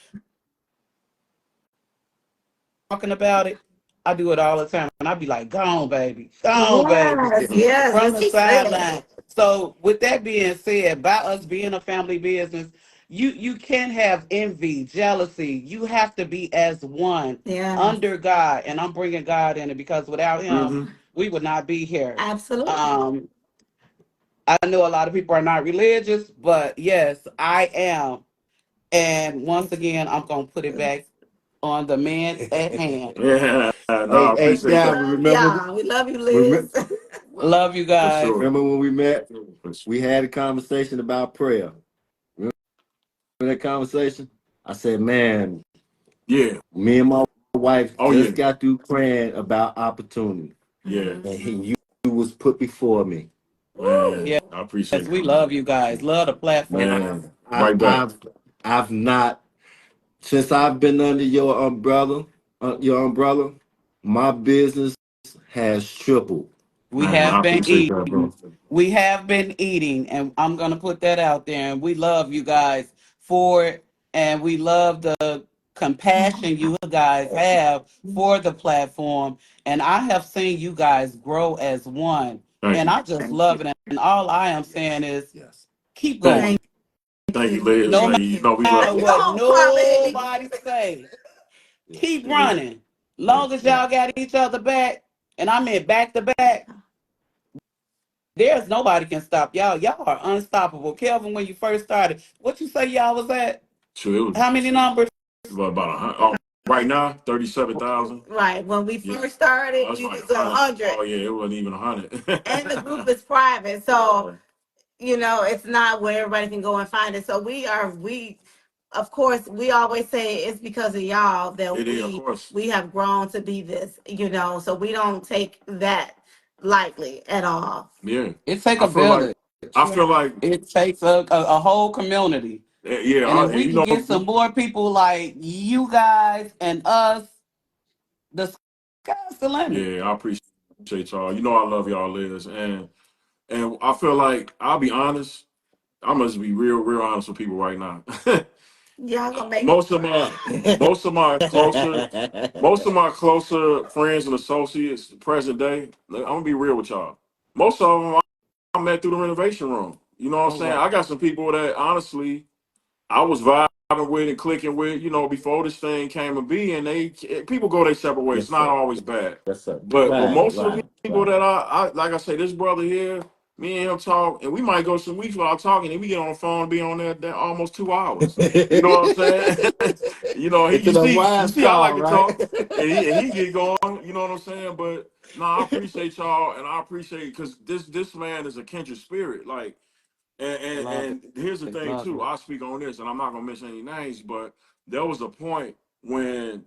Speaker 3: Talking about it. I do it all the time. And I be like, go on, baby. Go on, baby.
Speaker 4: Yes. Yes.
Speaker 3: From
Speaker 4: Yes.
Speaker 3: the
Speaker 4: He said.
Speaker 3: sideline. So with that being said, by us being a family business, you can't have envy, jealousy. You have to be as one
Speaker 4: Yes.
Speaker 3: under God. And I'm bringing God in it because without him,
Speaker 1: Mm-hmm.
Speaker 3: we would not be here.
Speaker 4: Absolutely.
Speaker 3: Um, I know a lot of people are not religious, but yes, I am. And once again, I'm going to put it back on the man at hand.
Speaker 1: Yeah. No, I
Speaker 2: Hey,
Speaker 1: appreciate
Speaker 4: We
Speaker 2: yeah,
Speaker 1: that.
Speaker 4: love y'all. We love you,
Speaker 2: remember,
Speaker 4: Liz.
Speaker 3: Love you
Speaker 1: For
Speaker 3: guys.
Speaker 1: sure.
Speaker 2: remember when we met?
Speaker 1: For sure.
Speaker 2: We had a conversation about prayer. Remember that conversation? I said, man,
Speaker 1: Yeah.
Speaker 2: me and my wife
Speaker 1: Oh yeah.
Speaker 2: just got through praying about opportunity,
Speaker 1: Yeah.
Speaker 2: and you was put before me.
Speaker 1: Man,
Speaker 3: Yes,
Speaker 4: Woo.
Speaker 1: I appreciate
Speaker 3: we
Speaker 1: that.
Speaker 3: love you guys. Love the platform.
Speaker 2: Man,
Speaker 1: Man, right back.
Speaker 2: I've not since I've been under your umbrella, my business has tripled.
Speaker 3: We
Speaker 1: Man, I
Speaker 3: have been
Speaker 1: appreciate that,
Speaker 3: eating.
Speaker 1: bro.
Speaker 3: We have been eating, and I'm gonna put that out there. And we love you guys for it, and we love the compassion you guys have for the platform. And I have seen you guys grow as one,
Speaker 1: Thank
Speaker 3: and
Speaker 1: you.
Speaker 3: I just love it. And all I am saying is,
Speaker 2: Yes.
Speaker 3: keep
Speaker 1: Thank
Speaker 3: going,
Speaker 1: you.
Speaker 4: Thank
Speaker 1: Thank you,
Speaker 4: you.
Speaker 1: Liz.
Speaker 3: no
Speaker 1: Man, you know we love
Speaker 3: matter
Speaker 4: Come
Speaker 1: you.
Speaker 3: what
Speaker 4: on, crybaby.
Speaker 3: nobody say. Keep
Speaker 1: Yeah.
Speaker 3: running.
Speaker 1: Yeah.
Speaker 3: Long as y'all got each other back, and I mean back to back, there's nobody can stop y'all. Y'all are unstoppable. Kelvin, when you first started, what you say y'all was at?
Speaker 1: Sure, it was
Speaker 3: How many numbers?
Speaker 1: about 100. Oh, right now, 37,000.
Speaker 4: Right. When we
Speaker 1: Yeah.
Speaker 4: first started,
Speaker 1: Oh, it's
Speaker 4: you
Speaker 1: like
Speaker 4: was
Speaker 1: 100.
Speaker 4: 100,
Speaker 1: Oh, yeah, it wasn't even 100.
Speaker 4: and the group is private, so it's not where everybody can go and find it. So we of course we always say it's because of y'all that
Speaker 1: It is, of
Speaker 4: we
Speaker 1: course.
Speaker 4: we have grown to be this, so we don't take that lightly at all.
Speaker 1: Yeah.
Speaker 3: It take
Speaker 1: I
Speaker 3: a
Speaker 1: feel like,
Speaker 3: village.
Speaker 1: I feel
Speaker 4: Yeah.
Speaker 1: like,
Speaker 3: It takes a whole community.
Speaker 1: yeah,
Speaker 3: And if
Speaker 1: and
Speaker 3: we can get some more people like you guys and us, the sky's the limit.
Speaker 1: yeah, I appreciate y'all. You know I love y'all, Liz. And I feel like, I'll be honest, I must be real honest with people right now.
Speaker 4: Y'all gonna make me
Speaker 1: most of
Speaker 4: cry.
Speaker 1: my most of my closer most of my closer friends and associates present day, I'm gonna be real with y'all. Most of them I met through the renovation room. You know what I'm
Speaker 3: Oh
Speaker 1: saying?
Speaker 3: wow.
Speaker 1: I got some people that honestly I was vibing with and clicking with, before this thing came to be, and people go their separate ways.
Speaker 2: Yes,
Speaker 1: It's not
Speaker 2: sir.
Speaker 1: always bad,
Speaker 2: Yes, sir.
Speaker 1: but
Speaker 2: Right,
Speaker 1: most of the
Speaker 2: right,
Speaker 1: people
Speaker 2: right.
Speaker 1: that I like I say, this brother here, me and him talk, and we might go some weeks without talking, and we get on the phone and be on there almost 2 hours. You know what I'm saying?
Speaker 2: It's
Speaker 1: You
Speaker 2: an
Speaker 1: see,
Speaker 2: unwind
Speaker 1: I like
Speaker 2: call,
Speaker 1: to
Speaker 2: right?
Speaker 1: talk, and he get going. You know what I'm saying? But no, I appreciate y'all, and I appreciate because this man is a kindred spirit, like.
Speaker 3: Love
Speaker 1: And here's the
Speaker 3: it.
Speaker 1: thing
Speaker 3: Love
Speaker 1: too.
Speaker 3: it.
Speaker 1: I'll speak on this, and I'm not gonna mention any names, but there was a point when,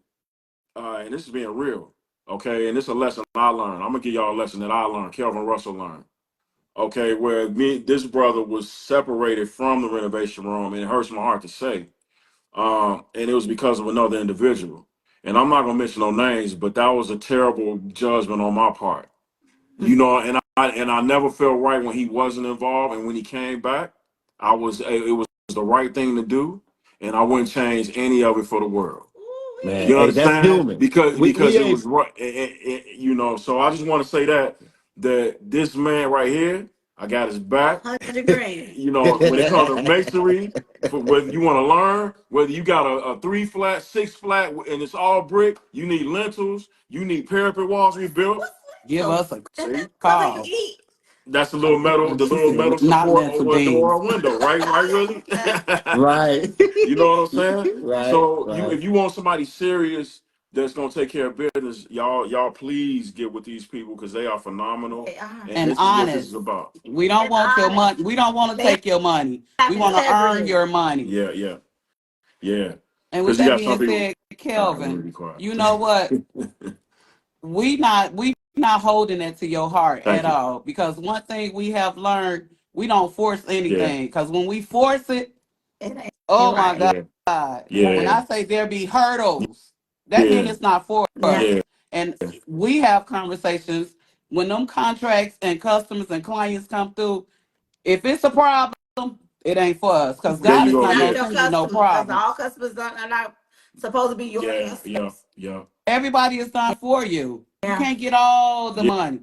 Speaker 1: and this is being real, okay, and this is a lesson I learned. I'm gonna give y'all a lesson that I learned. Kelvin Russell learned, okay, where this brother was separated from the renovation room, and it hurts my heart to say, and it was because of another individual. And I'm not gonna mention no names, but that was a terrible judgment on my part. And I never felt right when he wasn't involved, and when he came back, it was the right thing to do, and I wouldn't change any of it for the world.
Speaker 2: Man,
Speaker 1: You
Speaker 2: hey, that's
Speaker 1: understand?
Speaker 2: human.
Speaker 1: Because
Speaker 2: We
Speaker 1: it was
Speaker 2: ain't
Speaker 1: right. So I just want to say that this man right here, I got his back.
Speaker 4: 100 grand.
Speaker 1: When it comes to masonry, for whether you want to learn, whether you got a 3 flat, 6 flat, and it's all brick, you need lintels, you need parapet walls rebuilt.
Speaker 3: Give
Speaker 4: So
Speaker 3: us a
Speaker 1: See,
Speaker 4: something you
Speaker 3: call.
Speaker 4: eat.
Speaker 1: that's
Speaker 3: And
Speaker 1: the
Speaker 3: she
Speaker 1: little
Speaker 3: said,
Speaker 1: metal
Speaker 3: not
Speaker 1: support
Speaker 3: lentil
Speaker 1: over a door
Speaker 3: beans.
Speaker 1: or window, right, Willie?
Speaker 2: right.
Speaker 1: You know what I'm saying?
Speaker 2: Right,
Speaker 1: So
Speaker 2: right.
Speaker 1: if you want somebody serious that's gonna take care of business, y'all please get with these people because they are phenomenal,
Speaker 4: They are.
Speaker 1: and
Speaker 3: And
Speaker 1: this is what this is
Speaker 3: honest.
Speaker 1: about.
Speaker 3: We don't
Speaker 4: And
Speaker 3: want your
Speaker 4: honest.
Speaker 3: money. We don't want to
Speaker 4: They
Speaker 3: take your money.
Speaker 4: have
Speaker 3: We want to earn
Speaker 4: integrity.
Speaker 3: your money.
Speaker 1: Yeah, yeah, yeah.
Speaker 3: And with
Speaker 1: Because you
Speaker 3: that
Speaker 1: got some
Speaker 3: being
Speaker 1: people.
Speaker 3: said,
Speaker 1: All right, let me
Speaker 3: Kelvin,
Speaker 1: be quiet.
Speaker 3: you know what? We not holding it to your heart at
Speaker 1: Thank you.
Speaker 3: all. Because one thing we have learned, we don't force
Speaker 1: Yeah,
Speaker 3: anything. Because when we force it,
Speaker 4: It ain't
Speaker 3: oh my
Speaker 4: right.
Speaker 3: God.
Speaker 1: yeah,
Speaker 3: When
Speaker 1: yeah,
Speaker 3: I say there be hurdles, that means
Speaker 1: yeah,
Speaker 3: it's not for
Speaker 4: Now,
Speaker 3: us.
Speaker 1: yeah,
Speaker 3: And we have conversations when them contracts and customers and clients come through. If it's a problem, it ain't for us. Because
Speaker 1: there
Speaker 3: God
Speaker 1: you
Speaker 3: is
Speaker 1: go.
Speaker 3: not
Speaker 1: Yeah,
Speaker 3: going to
Speaker 4: your
Speaker 3: send you no
Speaker 4: customers, because all
Speaker 3: problems.
Speaker 4: customers are not supposed to be your
Speaker 1: yeah, yeah,
Speaker 4: customers.
Speaker 1: yeah,
Speaker 3: Everybody is not for you. You
Speaker 4: Yeah.
Speaker 3: can't get all the
Speaker 1: yeah,
Speaker 3: money.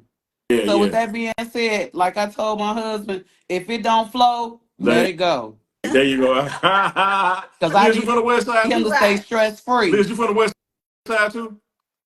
Speaker 1: yeah,
Speaker 3: So with
Speaker 1: yeah.
Speaker 3: that being said, like I told my husband, if it don't flow, let
Speaker 1: There,
Speaker 3: it go.
Speaker 1: there you go.
Speaker 3: Because I
Speaker 1: Liz, you
Speaker 3: need
Speaker 1: from the west side
Speaker 3: him to
Speaker 1: too?
Speaker 3: stay
Speaker 4: Right.
Speaker 3: stress free.
Speaker 1: Liz, you from the west side too?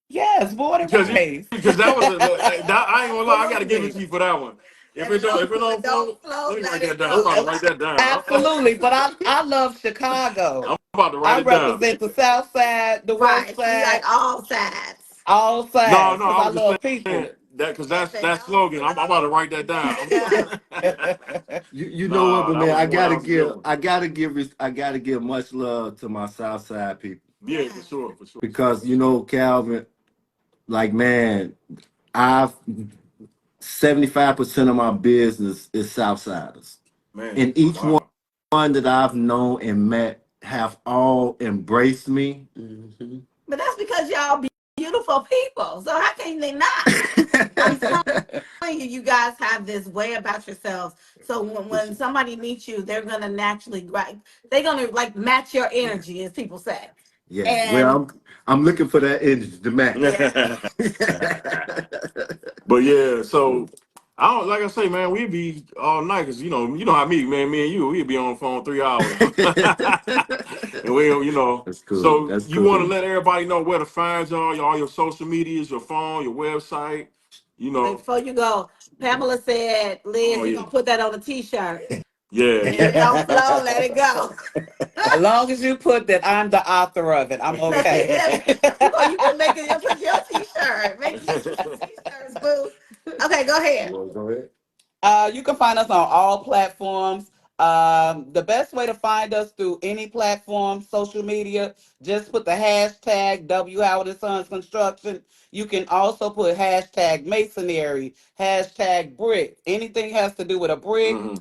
Speaker 3: Yes, born and
Speaker 1: Because
Speaker 3: raised.
Speaker 1: that was I ain't gonna lie, I gotta give it
Speaker 3: Absolutely.
Speaker 1: to you for that one.
Speaker 4: If it
Speaker 1: If it don't
Speaker 4: don't
Speaker 1: flow,
Speaker 4: flow,
Speaker 1: let me write
Speaker 4: let
Speaker 1: that
Speaker 4: it
Speaker 1: down. I'm
Speaker 4: go.
Speaker 1: about to write that down.
Speaker 3: Absolutely. But I love Chicago.
Speaker 1: I'm about to write
Speaker 3: I
Speaker 1: it down.
Speaker 3: represent the South Side, the West
Speaker 4: Right. She
Speaker 3: Side,
Speaker 4: like all sides.
Speaker 3: all
Speaker 1: No,
Speaker 3: sides,
Speaker 1: no,
Speaker 3: because
Speaker 1: I
Speaker 3: I
Speaker 1: was just
Speaker 3: love
Speaker 1: saying
Speaker 3: people.
Speaker 1: that because
Speaker 4: If it
Speaker 1: that
Speaker 4: don't
Speaker 1: slogan. I'm about to
Speaker 4: flow,
Speaker 1: write that down.
Speaker 4: let it go.
Speaker 2: You know what,
Speaker 1: Nah,
Speaker 2: but
Speaker 1: that
Speaker 2: man,
Speaker 1: was one. That was a good one.
Speaker 2: I gotta give much love to my South Side people
Speaker 1: Yeah,
Speaker 4: Yeah.
Speaker 1: for sure.
Speaker 2: because Calvin, like man, I've 75% of my business is Southsiders,
Speaker 1: Man,
Speaker 2: and each
Speaker 1: wow.
Speaker 2: one that I've known and met have all embraced me.
Speaker 3: Mhm.
Speaker 4: But that's because y'all be beautiful people. So how can they not? I'm telling you, you guys have this way about yourselves. So when somebody meets you, they're gonna naturally they're gonna like match your energy, as people say.
Speaker 2: Yeah,
Speaker 4: And
Speaker 2: well, I'm looking for that energy to match.
Speaker 4: yeah,
Speaker 1: But yeah, so I don't like I say, man, we'd be all night because you know how me and you, we'd be on the phone 3 hours, and we,
Speaker 2: That's cool.
Speaker 1: So
Speaker 2: That's
Speaker 1: you want to
Speaker 2: cool.
Speaker 1: let everybody know where to find y'all, all your social medias, your phone, your website, you know.
Speaker 4: before you go, Pamela said,
Speaker 1: Oh
Speaker 4: Liz, you're
Speaker 1: yeah,
Speaker 4: gonna put that on a t-shirt.
Speaker 1: yeah,
Speaker 4: If it don't flow, let it go.
Speaker 3: As long as you put that I'm the author of it, I'm okay.
Speaker 4: You can make it, you put your t-shirt. Make your t-shirts, boo. Okay, go ahead.
Speaker 2: Go ahead.
Speaker 3: You can find us on all platforms. The best way to find us through any platform, social media, just put the hashtag W Howard and Sons Construction. You can also put hashtag masonry, hashtag brick. Anything has to do with a brick.
Speaker 1: hmm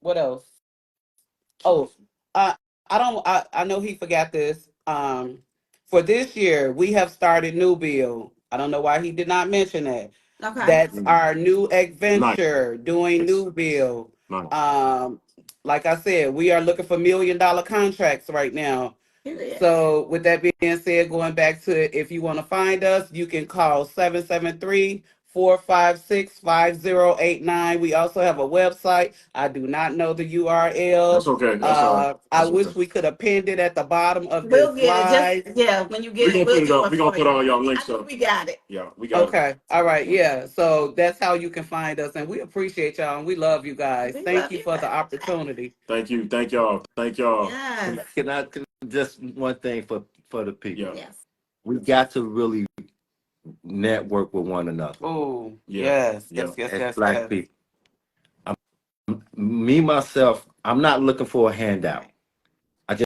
Speaker 3: What else? Oh, uh, I don't. I know he forgot this. For this year, we have started new build. I don't know why he did not mention that.
Speaker 4: Okay.
Speaker 3: That's our new
Speaker 1: nice,
Speaker 3: adventure doing new build.
Speaker 1: nice.
Speaker 3: Um, like I said, we are looking for $1 million contracts right now.
Speaker 4: Period.
Speaker 3: So with that being said, going back to it, if you want to find us, you can call 773 456-5089. We also have a website. I do not know the
Speaker 1: That's
Speaker 3: URL.
Speaker 1: okay. That's all right.
Speaker 3: I
Speaker 1: That's
Speaker 3: wish
Speaker 1: okay.
Speaker 3: we could have pinned it at the bottom of
Speaker 4: We'll
Speaker 3: this
Speaker 4: get it. Just
Speaker 3: slide.
Speaker 4: yeah, when you
Speaker 1: We're
Speaker 4: get it,
Speaker 1: gonna
Speaker 4: we'll
Speaker 1: put it
Speaker 4: do
Speaker 1: up.
Speaker 4: it
Speaker 1: We're gonna
Speaker 4: for
Speaker 1: put
Speaker 4: you.
Speaker 1: all y'all
Speaker 4: I
Speaker 1: links
Speaker 4: think
Speaker 1: up.
Speaker 4: we got it.
Speaker 1: Yeah, we got it.
Speaker 3: Okay. All right. Yeah. So that's how you can find us. And we appreciate y'all and we love you guys.
Speaker 4: We
Speaker 3: Thank
Speaker 4: love
Speaker 3: you
Speaker 4: you
Speaker 3: for the
Speaker 4: guys.
Speaker 3: opportunity.
Speaker 1: Thank you. Thank y'all. Thank y'all.
Speaker 4: Yes.
Speaker 2: Can just one thing for the people.
Speaker 1: Yeah.
Speaker 4: Yes.
Speaker 2: We got to really network with one another
Speaker 3: Oh,
Speaker 1: Yeah.
Speaker 3: yes.
Speaker 1: Yeah.
Speaker 3: Yes, yes,
Speaker 2: as
Speaker 3: yes,
Speaker 2: black
Speaker 3: yes.
Speaker 2: people. Me myself, I'm not looking for a handout. I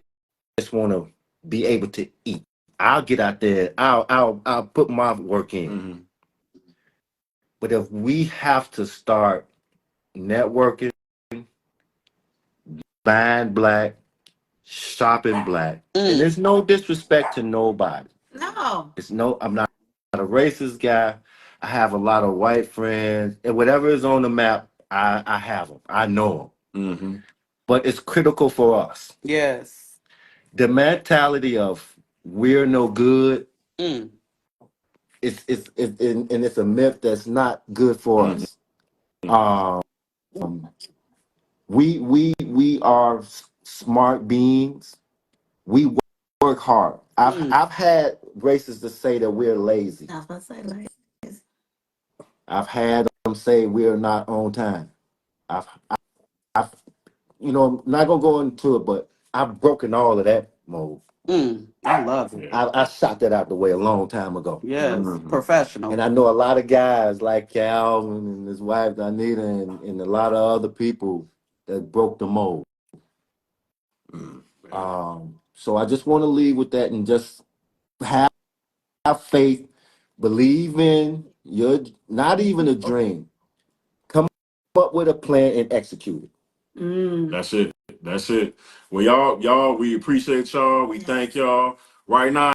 Speaker 2: just want to be able to eat. I'll get out there. I'll put my work in.
Speaker 1: Mm-hmm.
Speaker 2: But if we have to start networking, buying black, shopping black, and
Speaker 3: Mm,
Speaker 2: there's no disrespect to nobody.
Speaker 4: No.
Speaker 2: I'm not a racist guy. I have a lot of white friends, and whatever is on the map, I have them. I know them.
Speaker 1: Mm-hmm.
Speaker 2: But it's critical for us.
Speaker 3: yes.
Speaker 2: The mentality of we're no good
Speaker 3: Mm,
Speaker 2: and it's a myth that's not good for
Speaker 1: Mm-hmm.
Speaker 2: us. Um, we are smart beings. We work hard.
Speaker 3: mm,
Speaker 2: I've had racists to say that we're lazy.
Speaker 4: I was about to say like
Speaker 2: I've had them say we're not on time. I've I've I'm not gonna go into it, but I've broken all of that mold.
Speaker 3: mm. I love it.
Speaker 1: Yeah.
Speaker 2: I shot that out the way a long time ago.
Speaker 3: Yes.
Speaker 1: Mm-hmm.
Speaker 2: And
Speaker 3: Professional.
Speaker 2: I know a lot of guys like Calvin and his wife Donita and a lot of other people that broke the mold.
Speaker 1: Mm-hmm.
Speaker 2: So I just want to leave with that and just have faith, believe in your not even a dream. Come up with a plan and execute it.
Speaker 1: That's it. That's it. Well, y'all, we appreciate y'all. We
Speaker 4: yes.
Speaker 1: thank y'all. Right now,